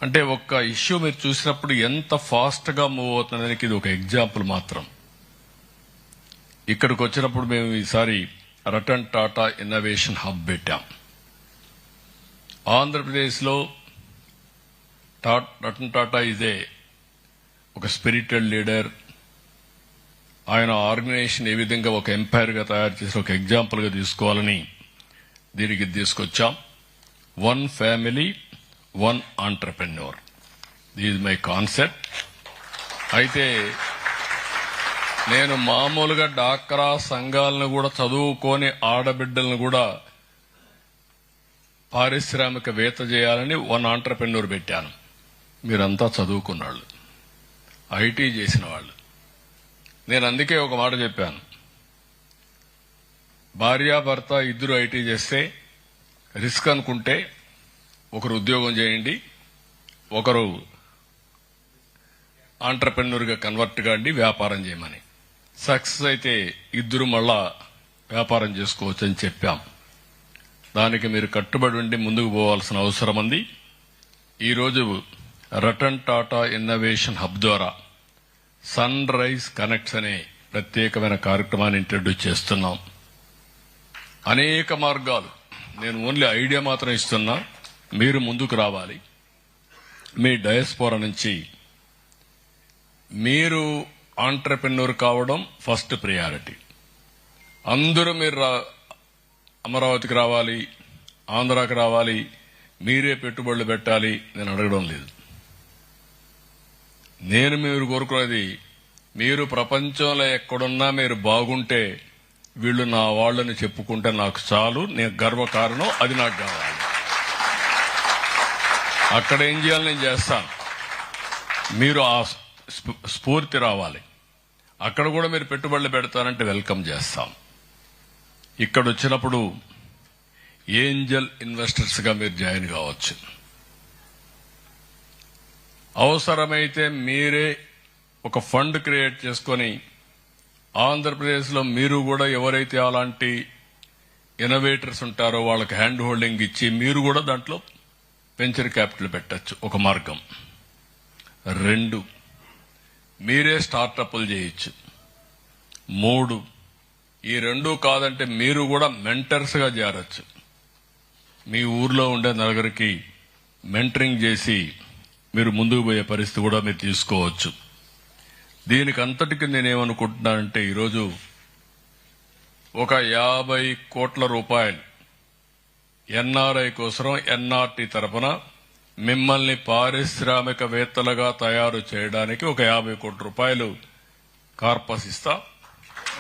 అంటే ఒక్క ఇష్యూ మీరు చూసినప్పుడు ఎంత ఫాస్ట్ గా మూవ్ అవుతుందనేది ఇది ఒక ఎగ్జాంపుల్ మాత్రం. ఇక్కడికి వచ్చినప్పుడు మేము ఈసారి రతన్ టాటా ఇన్నోవేషన్ హబ్ పెట్టాం. ఆంధ్రప్రదేశ్ లో రతన్ టాటా ఇదే ఒక స్పిరిటెడ్ లీడర్. ఆయన ఆర్గనైజేషన్ ఏ విధంగా ఒక ఎంపైర్ గా తయారు చేసి ఒక ఎగ్జాంపుల్ గా తీసుకోవాలని దీనికి తీసుకొచ్చాం. 1 family 1 entrepreneur, this my concept. అయితే నేను మామూలుగా డాక్రా సంఘాలను కూడా చదువుకొని ఆడబిడ్డలను కూడా పారిశ్రామికవేత్త చేయాలని 1 ఆంటర్‌ప్రెన్యూర్ పెట్టాను. మీరంతా చదువుకున్న వాళ్ళు, ఐటీ చేసిన వాళ్ళు. నేను అందుకే ఒక మాట చెప్పాను, భార్యాభర్త ఇద్దరు ఐటీ చేస్తే రిస్క్ అనుకుంటే ఒకరు ఉద్యోగం చేయండి, ఒకరు ఆంటర్‌ప్రెన్యూర్ గా కన్వర్ట్ కాండి, వ్యాపారం చేయమని. సక్సెస్ అయితే ఇద్దరు మళ్ళా వ్యాపారం చేసుకోవచ్చు అని చెప్పాం. దానికి మీరు కట్టుబడి ఉండి ముందుకు పోవాల్సిన అవసరం ఉంది. ఈరోజు రతన్ టాటా ఇన్నోవేషన్ హబ్ ద్వారా సన్ రైజ్ కనెక్ట్స్ అనే ప్రత్యేకమైన కార్యక్రమాన్ని ఇంట్రడ్యూస్ చేస్తున్నాం. అనేక మార్గాలు, నేను ఓన్లీ ఐడియా మాత్రం ఇస్తున్నా, మీరు ముందుకు రావాలి. మీ డయాస్పోరా నుంచి మీరు ఆంటర్‌ప్రెన్యూర్ కావడం ఫస్ట్ ప్రయారిటీ. అందరూ మీరు అమరావతికి రావాలి, ఆంధ్రాకి రావాలి, మీరే పెట్టుబడులు పెట్టాలి నేను అడగడం లేదు. నేను మీరు కోరుకునేది, మీరు ప్రపంచంలో ఎక్కడున్నా మీరు బాగుంటే వీళ్ళు నా వాళ్ళని చెప్పుకుంటే నాకు చాలు, నేను గర్వకారణం, అది నాకు కావాలి. అక్కడ ఏం చేయాలి నేను చేస్తాను. మీరు ఆ స్ఫూర్తి రావాలి. అక్కడ కూడా మీరు పెట్టుబడులు పెడతానంటే వెల్కమ్ చేస్తాం. ఇక్కడ వచ్చినప్పుడు ఏంజల్ ఇన్వెస్టర్స్ గా మీరు జాయిన్ కావచ్చు. అవసరమైతే మీరే ఒక ఫండ్ క్రియేట్ చేసుకొని ఆంధ్రప్రదేశ్ లో మీరు కూడా ఎవరైతే అలాంటి ఇన్నోవేటర్స్ ఉంటారో వాళ్ళకి హ్యాండ్ హోల్డింగ్ ఇచ్చి మీరు కూడా దాంట్లో వెంచర్ క్యాపిటల్ పెట్టచ్చు, ఒక మార్గం. 2, మీరే స్టార్టప్లు చేయొచ్చు. 3, ఈ 2 కాదంటే మీరు కూడా మెంటర్స్ గా చేరొచ్చు. మీ ఊర్లో ఉండే నలుగురికి మెంటరింగ్ చేసి మీరు ముందుకు పోయే పరిస్థితి కూడా మీరు తీసుకోవచ్చు. దీనికి అంతటికి నేనేమనుకుంటున్నానంటే ఈరోజు ఒక 50 కోట్ల రూపాయలు ఎన్ఆర్ఐ కోసం ఎన్ఆర్టీ తరపున మిమ్మల్ని పారిశ్రామికవేత్తలుగా తయారు చేయడానికి ఒక 50 కోట్ల రూపాయలు కార్పస్ ఇస్తా,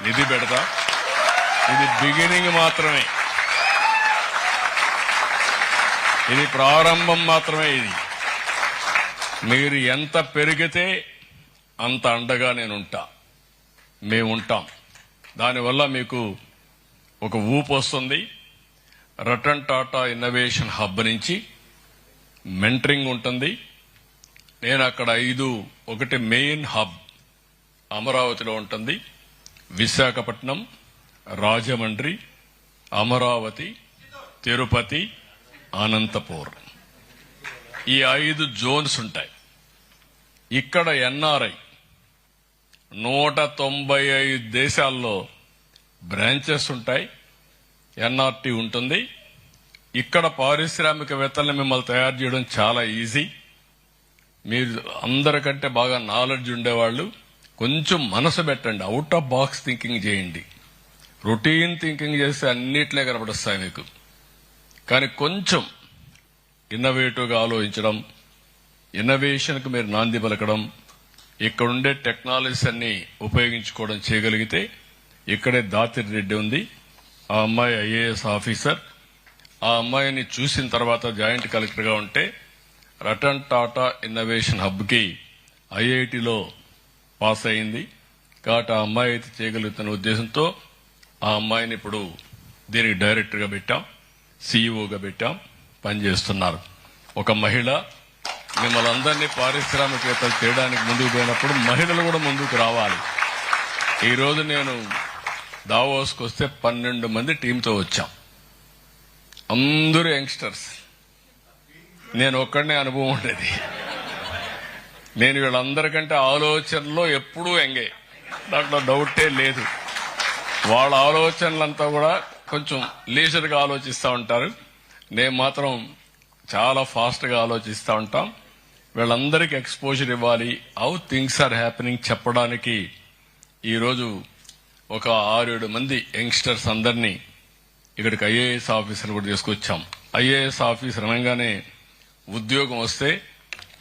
నిధి పెడతా. ఇది బిగినింగ్ మాత్రమే, ఇది ప్రారంభం మాత్రమే. ఇది మీరు ఎంత పెరిగితే అంత అండగా నేనుంటా, మేముంటాం. దానివల్ల మీకు ఒక ఊపు వస్తుంది. రతన్ టాటా ఇన్నోవేషన్ హబ్ నుంచి మెంటరింగ్ ఉంటుంది. నేను అక్కడ 5 ఒకటి మెయిన్ హబ్ అమరావతిలో ఉంటుంది, విశాఖపట్నం, రాజమండ్రి, అమరావతి, తిరుపతి, అనంతపూర్, ఈ 5 జోన్స్ ఉంటాయి. ఇక్కడ ఎన్ఆర్ఐ 195 దేశాల్లో బ్రాంచెస్ ఉంటాయి, ఎన్ఆర్టీ ఉంటుంది. ఇక్కడ పారిశ్రామికవేత్తల్ని మిమ్మల్ని తయారు చేయడం చాలా ఈజీ. మీరు అందరికంటే బాగా నాలెడ్జ్ ఉండేవాళ్ళు కొంచెం మనసు పెట్టండి, అవుట్ ఆఫ్ బాక్స్ థింకింగ్ చేయండి. రొటీన్ థింకింగ్ చేస్తే అన్నిట్లే కనపడొస్తాయి మీకు. కానీ కొంచెం ఇన్నోవేటివ్గా ఆలోచించడం, ఇన్నోవేషన్కు మీరు నాంది పలకడం, ఇక్కడుండే టెక్నాలజీస్ అన్ని ఉపయోగించుకోవడం చేయగలిగితే, ఇక్కడే దాతిరి రెడ్డి ఉంది, ఆ అమ్మాయి ఐఏఎస్ ఆఫీసర్. ఆ అమ్మాయిని చూసిన తర్వాత జాయింట్ కలెక్టర్గా ఉంటే రతన్ టాటా ఇన్నోవేషన్ హబ్కి ఐఐటిలో పాస్ అయింది. కాబట్టి ఆ అమ్మాయి అయితే చేయగలుగుతున్న ఉద్దేశంతో ఆ అమ్మాయిని ఇప్పుడు దీనికి డైరెక్టర్గా పెట్టాం, సీఈఓగా పెట్టాం, పనిచేస్తున్నారు. ఒక మహిళ. మిమ్మల్ని అందరినీ పారిశ్రామికవేత్తలు చేయడానికి ముందుకు పోయినప్పుడు మహిళలు కూడా ముందుకు రావాలి. ఈరోజు నేను దావోస్కి వస్తే 12 మంది టీంతో వచ్చాం, అందరూ యంగ్స్టర్స్. నేను ఒక్కడనే అనుభవం ఉండేది. నేను వీళ్ళందరికంటే ఆలోచనలో ఎప్పుడూ యంగే, దాంట్లో డౌటే లేదు. వాళ్ళ ఆలోచనలంతా కూడా కొంచెం లీజర్గా ఆలోచిస్తూ ఉంటారు, నేను మాత్రం చాలా ఫాస్ట్గా ఆలోచిస్తూ ఉంటాం. వీళ్ళందరికీ ఎక్స్పోజర్ ఇవ్వాలి, హౌ థింగ్స్ ఆర్ హ్యాపెనింగ్ చెప్పడానికి ఈరోజు ఒక 6-7 మంది యంగ్స్టర్స్ అందరినీ ఇక్కడికి ఐఏఎస్ ఆఫీసర్ కూడా తీసుకొచ్చాం. ఐఏఎస్ ఆఫీసర్ అనగానే ఉద్యోగం వస్తే,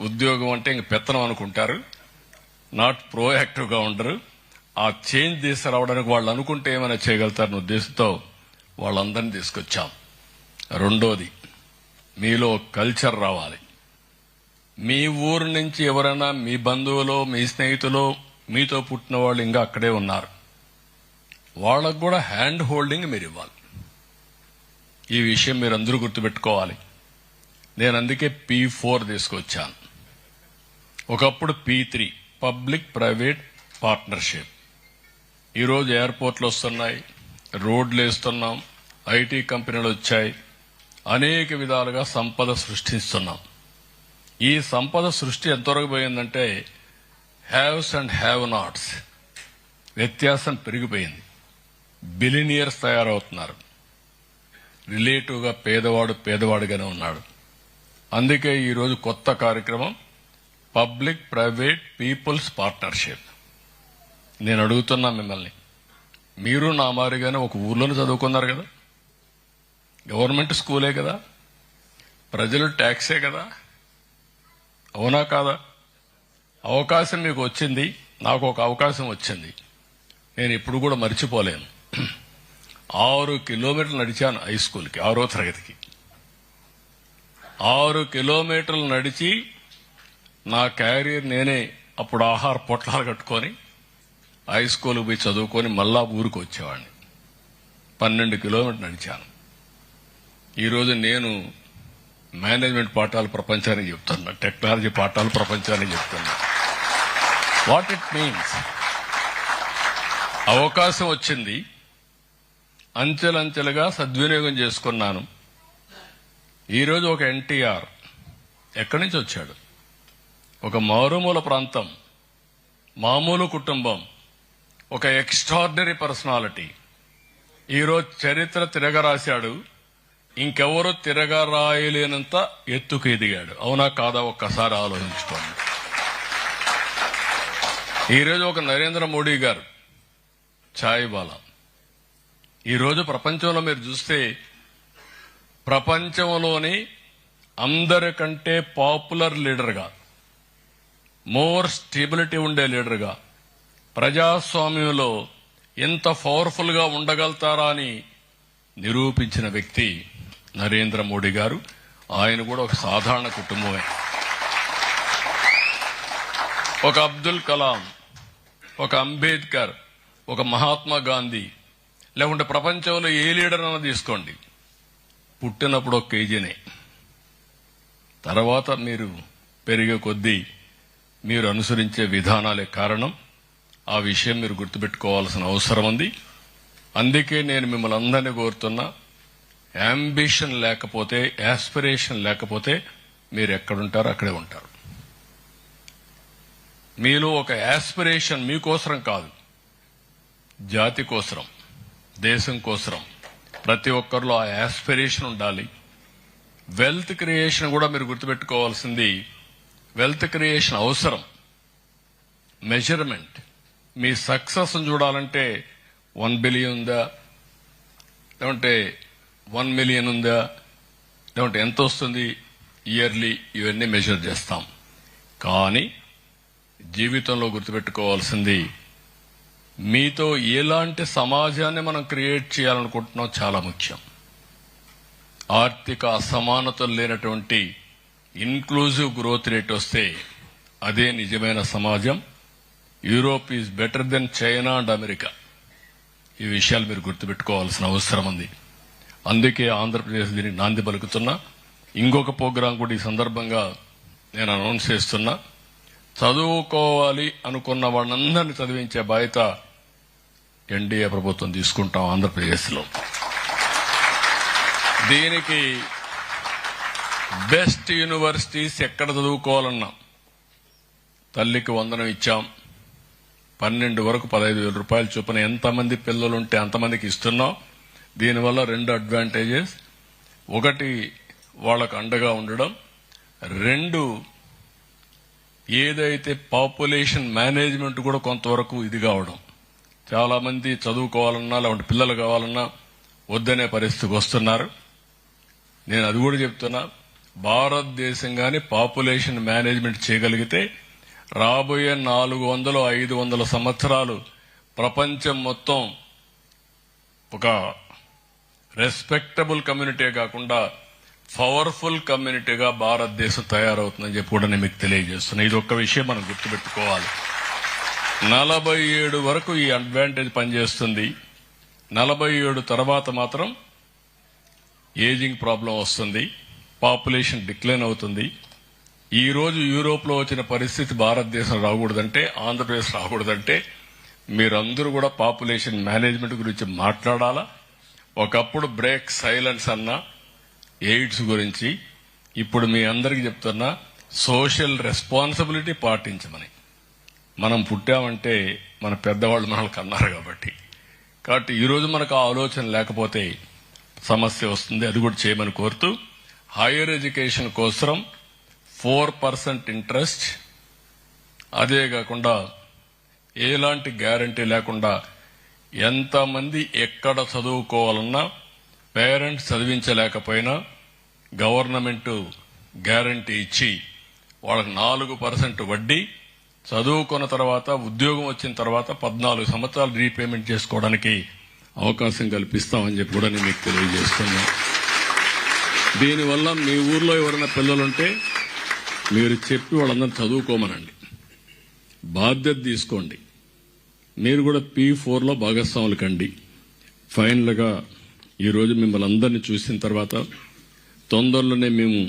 ఉద్యోగం అంటే ఇంక పెత్తనం అనుకుంటారు, నాట్ ప్రోయాక్టివ్గా ఉండరు. ఆ చేంజ్ తీసుకురావడానికి వాళ్ళు అనుకుంటే ఏమైనా చేయగలుగుతారన్న ఉద్దేశంతో వాళ్ళందరినీ తీసుకొచ్చాం. రెండోది, మీలో కల్చర్ రావాలి. మీ ఊరు నుంచి ఎవరైనా మీ బంధువులో, మీ స్నేహితులో, మీతో పుట్టిన వాళ్ళు ఇంకా అక్కడే ఉన్నారు, వాళ్ళకు కూడా హ్యాండ్ హోల్డింగ్ మీరు ఇవ్వాలి. ఈ విషయం మీరు అందరూ గుర్తుపెట్టుకోవాలి. నేను అందుకే P4 తీసుకొచ్చాను. ఒకప్పుడు P3 పబ్లిక్ ప్రైవేట్ పార్ట్నర్షిప్. ఈరోజు ఎయిర్పోర్ట్లు వస్తున్నాయి, రోడ్లు వేస్తున్నాం, ఐటీ కంపెనీలు వచ్చాయి, అనేక విధాలుగా సంపద సృష్టిస్తున్నాం. ఈ సంపద సృష్టి ఎంతవరకు పోయిందంటే హ్యావ్స్ అండ్ హ్యావ్ నాట్స్ వ్యత్యాసం పెరిగిపోయింది. బిలినియర్స్ తయారవుతున్నారు, రిలేటివ్గా పేదవాడు పేదవాడిగానే ఉన్నాడు. అందుకే ఈరోజు కొత్త కార్యక్రమం పబ్లిక్ ప్రైవేట్ పీపుల్స్ పార్ట్నర్షిప్. నేను అడుగుతున్నా మిమ్మల్ని, మీరు నా మారిగానే ఒక ఊర్లోనే చదువుకున్నారు కదా, గవర్నమెంట్ స్కూలే కదా, ప్రజలు ట్యాక్సే కదా, అవునా కాదా? అవకాశం మీకు వచ్చింది, నాకు ఒక అవకాశం వచ్చింది, నేను ఇప్పుడు కూడా మర్చిపోలేను. 6 కిలోమీటర్లు నడిచాను హై స్కూల్కి, 6వ తరగతికి. 6 కిలోమీటర్లు నడిచి నా క్యారియర్ నేనే అప్పుడు ఆహార పొట్లాలు కట్టుకొని హై స్కూల్కి పోయి చదువుకొని మళ్ళా ఊరికి వచ్చేవాడిని. 12 కిలోమీటర్లు నడిచాను. ఈరోజు నేను మేనేజ్మెంట్ పాఠాలు ప్రపంచానికి చెప్తున్నా, టెక్నాలజీ పాఠాలు ప్రపంచానికి చెప్తున్నా. వాట్ ఇట్ మీన్స్, అవకాశం వచ్చింది, అంచెలంచెలుగా సద్వినియోగం చేసుకున్నాను. ఈరోజు ఒక ఎన్టీఆర్ ఎక్కడి నుంచి వచ్చాడు? ఒక మారుమూల ప్రాంతం, మామూలు కుటుంబం, ఒక ఎక్స్ట్రార్డినరీ పర్సనాలిటీ. ఈరోజు చరిత్ర తిరగరాశాడు, ఇంకెవరూ తిరగరాయలేనంత ఎత్తుకు ఎదిగాడు. అవునా కాదా? ఒక్కసారి ఆలోచించుకోండి. ఈరోజు ఒక నరేంద్ర మోడీ గారు, ఛాయ్ బాలా. ఈరోజు ప్రపంచంలో మీరు చూస్తే ప్రపంచంలోని అందరికంటే పాపులర్ లీడర్గా, మోర్ స్టెబిలిటీ ఉండే లీడర్గా, ప్రజాస్వామ్యంలో ఎంత పవర్ఫుల్ గా ఉండగలుగుతారా అని నిరూపించిన వ్యక్తి నరేంద్ర మోడీ గారు. ఆయన కూడా ఒక సాధారణ కుటుంబమే. ఒక అబ్దుల్ కలాం, ఒక అంబేద్కర్, ఒక మహాత్మా గాంధీ, లేకుంటే ప్రపంచంలో ఏ లీడర్ అన్నా తీసుకోండి, పుట్టినప్పుడు ఒక కేజీనే. తర్వాత మీరు పెరిగే కొద్దీ మీరు అనుసరించే విధానాలే కారణం. ఆ విషయం మీరు గుర్తుపెట్టుకోవాల్సిన అవసరం ఉంది. అందుకే నేను మిమ్మల్ని అందరినీ కోరుతున్నా, అంబిషన్ లేకపోతే, యాస్పిరేషన్ లేకపోతే మీరు ఎక్కడుంటారో అక్కడే ఉంటారు. మీలో ఒక యాస్పిరేషన్ మీకోసరం కాదు, జాతి కోసరం, దేశం కోసరం. ప్రతి ఒక్కరిలో ఆ యాస్పిరేషన్ ఉండాలి. వెల్త్ క్రియేషన్ కూడా మీరు గుర్తుపెట్టుకోవాల్సింది. వెల్త్ క్రియేషన్ అవసరం. మెజర్మెంట్, మీ సక్సెస్ చూడాలంటే 1 బిలియన్ ఉందా, లేకుంటే 1 మిలియన్ ఉందా, లేకుంటే ఎంత వస్తుంది ఇయర్లీ, ఇవన్నీ మెజర్ చేస్తాం. కానీ జీవితంలో గుర్తుపెట్టుకోవాల్సింది, మీతో ఎలాంటి సమాజాన్ని మనం క్రియేట్ చేయాలనుకుంటున్నాం చాలా ముఖ్యం. ఆర్థిక అసమానతలు లేనటువంటి ఇన్క్లూజివ్ గ్రోత్ రేట్ వస్తే అదే నిజమైన సమాజం. Europe is better then China and America. ఈ విషయాలు మీరు గుర్తుపెట్టుకోవాల్సిన అవసరం ఉంది. అందుకే ఆంధ్రప్రదేశ్ దీనికి నాంది పలుకుతున్నా. ఇంకొక ప్రోగ్రాం కూడా ఈ సందర్భంగా నేను అనౌన్స్ చేస్తున్నా. చదువుకోవాలి అనుకున్న వాళ్ళందరినీ చదివించే బాధ్యత ఎన్డీఏ ప్రభుత్వం తీసుకుంటాం ఆంధ్రప్రదేశ్లో. దీనికి బెస్ట్ యూనివర్సిటీస్ ఎక్కడ చదువుకోవాలన్నా తల్లికి వందనం ఇచ్చాం. 12 వరకు 15,000 రూపాయలు చొప్పున ఎంతమంది పిల్లలుంటే అంతమందికి ఇస్తున్నాం. దీనివల్ల 2 అడ్వాంటేజెస్. 1, వాళ్ళకు అండగా ఉండడం. 2, ఏదైతే పాపులేషన్ మేనేజ్మెంట్ కూడా కొంతవరకు ఇది కావడం. చాలా మంది చదువుకోవాలన్నా, లేకుంటే పిల్లలు కావాలన్నా వద్దనే పరిస్థితికి వస్తున్నారు. నేను అది కూడా చెప్తున్నా, భారతదేశం గాని పాపులేషన్ మేనేజ్మెంట్ చేయగలిగితే రాబోయే 400-500 సంవత్సరాలు ప్రపంచం మొత్తం ఒక రెస్పెక్టబుల్ కమ్యూనిటీ కాకుండా పవర్ఫుల్ కమ్యూనిటీగా భారతదేశం తయారవుతుందని చెప్పి కూడా నేను మీకు తెలియజేస్తున్నా. ఇది ఒక్క విషయం మనం గుర్తుపెట్టుకోవాలి. 47 వరకు ఈ అడ్వాంటేజ్ పనిచేస్తుంది. 47 తర్వాత మాత్రం ఏజింగ్ ప్రాబ్లం వస్తుంది, పాపులేషన్ డిక్లైన్ అవుతుంది. ఈ రోజు యూరోప్ లో వచ్చిన పరిస్థితి భారతదేశం రాకూడదంటే, ఆంధ్రప్రదేశ్ రాకూడదంటే మీరందరూ కూడా పాపులేషన్ మేనేజ్మెంట్ గురించి మాట్లాడాలా. ఒకప్పుడు బ్రేక్ సైలెన్స్ అన్నా ఎయిడ్స్ గురించి, ఇప్పుడు మీ అందరికీ చెప్తున్నా సోషల్ రెస్పాన్సిబిలిటీ పాటించమని. మనం పుట్టామంటే మన పెద్దవాళ్ళు మనల్ని కన్నారు కాబట్టి ఈరోజు మనకు ఆ ఆలోచన లేకపోతే సమస్య వస్తుంది. అది కూడా చేయమని కోరుతూ, హైయర్ ఎడ్యుకేషన్ కోసం 4% ఇంట్రెస్ట్, అదే కాకుండా ఎలాంటి గ్యారంటీ లేకుండా ఎంతమంది ఎక్కడ చదువుకోవాలన్నా పేరెంట్స్ చదివించలేకపోయినా గవర్నమెంట్ గ్యారంటీ ఇచ్చి వాళ్ళకి 4% వడ్డీ, చదువుకున్న తర్వాత ఉద్యోగం వచ్చిన తర్వాత 14 సంవత్సరాలు రీపేమెంట్ చేసుకోవడానికి అవకాశం కల్పిస్తామని చెప్పి కూడా నేను మీకు తెలియజేస్తున్నా. దీనివల్ల మీ ఊర్లో ఎవరైనా పిల్లలుంటే మీరు చెప్పి వాళ్ళందరూ చదువుకోమనండి, బాధ్యత తీసుకోండి. మీరు కూడా P4లో భాగస్వాములు కండి. ఫైనల్ గా ఈరోజు మిమ్మల్ని అందరినీ చూసిన తర్వాత తొందరలోనే మేము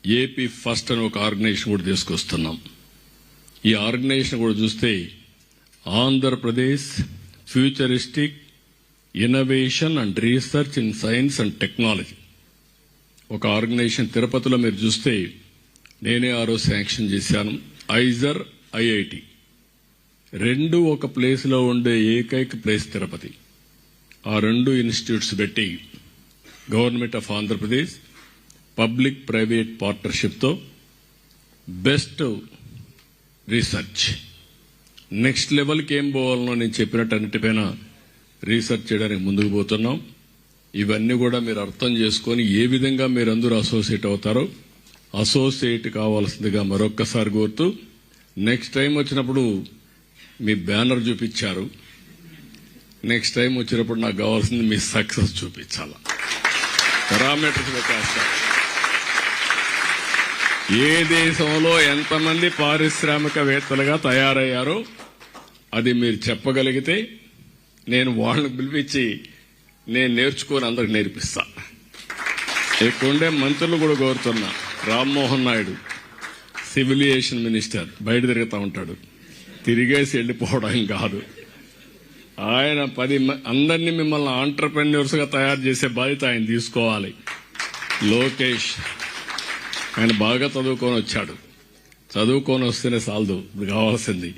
ఏపీ ఫస్ట్ అని ఒక ఆర్గనైజేషన్ కూడా తీసుకొస్తున్నాం. ఈ ఆర్గనైజేషన్ కూడా చూస్తే Andhra Pradesh futuristic innovation and research in science and technology ఒక ఆర్గనైజేషన్ తిరుపతిలో మీరు చూస్తే నేనే ఆ రోజు శాంక్షన్ చేశాను. ఐజర్, ఐఐటి 2 ఒక ప్లేస్ లో ఉండే ఏకైక ప్లేస్ తిరుపతి. ఆ 2 ఇన్స్టిట్యూట్స్ పెట్టి government of Andhra Pradesh public private partnership తో బెస్ట్ రీసెర్చ్ నెక్స్ట్ లెవెల్కి ఏం పోవాలనో నేను చెప్పినట్టు అన్నిటిపైన రీసెర్చ్ చేయడానికి ముందుకు పోతున్నాం. ఇవన్నీ కూడా మీరు అర్థం చేసుకొని ఏ విధంగా మీరందరూ అసోసియేట్ అవుతారో అసోసియేట్ కావాల్సిందిగా మరొక్కసారి కోరుతూ నెక్స్ట్ టైం వచ్చినప్పుడు మీ బ్యానర్ చూపించారు, నెక్స్ట్ టైం వచ్చినప్పుడు నాకు కావాల్సింది మీ సక్సెస్ చూపించాల. పారామీటర్స్ కాస్త ఏ దేశంలో ఎంతమంది పారిశ్రామికవేత్తలుగా తయారయ్యారో అది మీరు చెప్పగలిగితే నేను వాళ్ళని పిలిపించి నేను నేర్చుకొని అందరికి నేర్పిస్తా. ఇక్కడుండే మంత్రులు కూడా కోరుతున్నా. రామ్మోహన్ నాయుడు సివిలియేషన్ మినిస్టర్ బయట తిరుగుతూ ఉంటాడు, తిరిగేసి వెళ్ళిపోవడం కాదు. ఆయన అందరినీ మిమ్మల్ని ఆంటర్ప్రెన్యూర్స్ గా తయారు చేసే బాధ్యత ఆయన తీసుకోవాలి. లోకేష్ ఆయన బాగా చదువుకొని వచ్చాడు, చదువుకొని వస్తేనే చాలదు, కావాల్సింది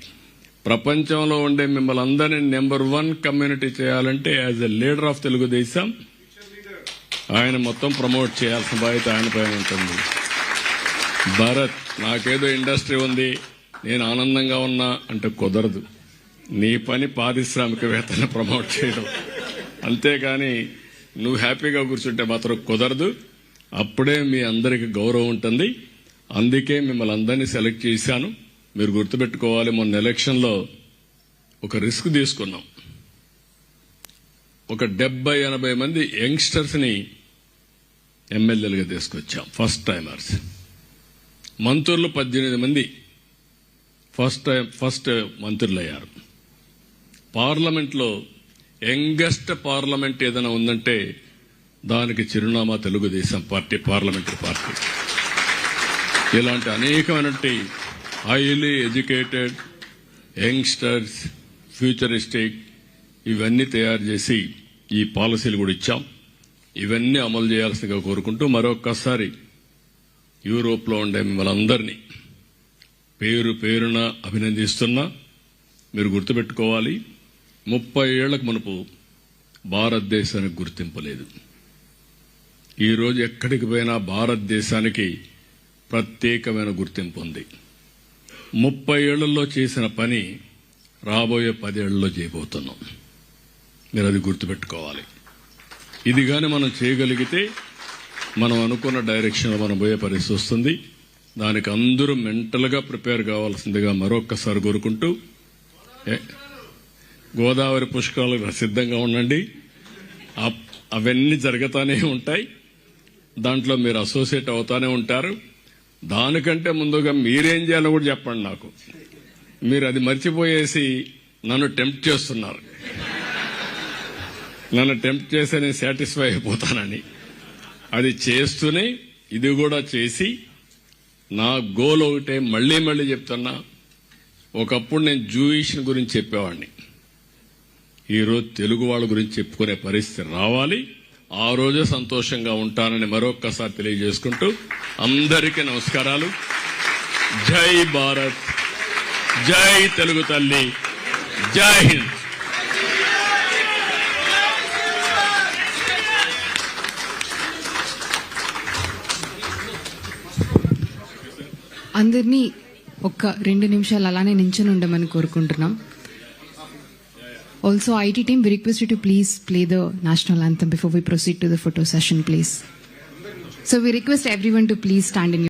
ప్రపంచంలో ఉండే మిమ్మల్ని అందరినీ నెంబర్ 1 కమ్యూనిటీ చేయాలంటే as a leader of Telugu Desam ఆయన మొత్తం ప్రమోట్ చేయాల్సిన బాధ్యత ఆయన పైన ఉంటుంది. భరత్, నాకేదో ఇండస్ట్రీ ఉంది నేను ఆనందంగా ఉన్నా అంటే కుదరదు. నీ పని పారిశ్రామికవేత్తలను ప్రమోట్ చేయడం, అంతేగాని నువ్వు హ్యాపీగా కూర్చుంటే మాత్రం కుదరదు. అప్పుడే మీ అందరికి గౌరవం ఉంటుంది. అందుకే మిమ్మల్ని అందరినీ సెలెక్ట్ చేశాను. మీరు గుర్తుపెట్టుకోవాలి, మొన్న ఎలక్షన్లో ఒక రిస్క్ తీసుకున్నాం. ఒక 70-80 మంది యంగ్స్టర్స్ ని ఎమ్మెల్యేలుగా తీసుకొచ్చాం, ఫస్ట్ టైమర్స్. మంత్రులు 18 మంది ఫస్ట్ మంత్రులు అయ్యారు. పార్లమెంట్లో యంగెస్ట్ పార్లమెంట్ ఏదైనా ఉందంటే దానికి చిరునామా తెలుగుదేశం పార్టీ, పార్లమెంటరీ పార్టీ. ఇలాంటి అనేకమైనటువంటి హైలీ ఎడ్యుకేటెడ్ యంగ్స్టర్స్, ఫ్యూచరిస్టిక్ ఇవన్నీ తయారు చేసి ఈ పాలసీలు కూడా ఇచ్చాం. ఇవన్నీ అమలు చేయాల్సిందిగా కోరుకుంటూ మరొక్కసారి యూరోప్లో ఉండే మిమ్మల్ని అందరినీ పేరు పేరున అభినందిస్తున్నా. మీరు గుర్తుపెట్టుకోవాలి, 30 ఏళ్లకు మునుపు భారతదేశానికి గుర్తింపు లేదు. ఈరోజు ఎక్కడికి పోయినా భారతదేశానికి ప్రత్యేకమైన గుర్తింపు ఉంది. 30 ఏళ్లలో చేసిన పని రాబోయే 10 ఏళ్లలో చేయబోతున్నాం. మీరు అది గుర్తుపెట్టుకోవాలి. ఇది గాని మనం చేయగలిగితే మనం అనుకున్న డైరెక్షన్లో మనం పోయే పరిస్థితి వస్తుంది. దానికి అందరూ మెంటల్ గా ప్రిపేర్ కావాల్సిందిగా మరొక్కసారి కోరుకుంటూ, గోదావరి పుష్కరాలకు సిద్ధంగా ఉండండి. అవన్నీ జరుగుతానే ఉంటాయి. దాంట్లో మీరు అసోసియేట్ అవుతానే ఉంటారు. దానికంటే ముందుగా మీరేం చేయాలో కూడా చెప్పండి నాకు. మీరు అది మర్చిపోయేసి నన్ను టెంప్ట్ చేస్తున్నారు. నన్ను టెంప్ట్ చేస్తే నేను సాటిస్ఫై అయిపోతానని. అది చేస్తూనే ఇది కూడా చేసి నా గోల్ ఒకటే, మళ్లీ మళ్లీ చెప్తున్నా. ఒకప్పుడు నేను జూయిష్ గురించి చెప్పేవాడిని, ఈరోజు తెలుగు వాళ్ళ గురించి చెప్పుకునే పరిస్థితి రావాలి. ఆ రోజే సంతోషంగా ఉంటానని మరొక్కసారి తెలియజేసుకుంటూ అందరికీ నమస్కారాలు. జై భారత్, జై తెలుగు తల్లి, జై హింద్. అందరినీ ఒక్క 2 నిమిషాలు అలానే నించొని ఉండమని కోరుకుంటున్నాం. Also, IT team, we request you to please play the national anthem before we proceed to the photo session, please. So we request everyone to please stand in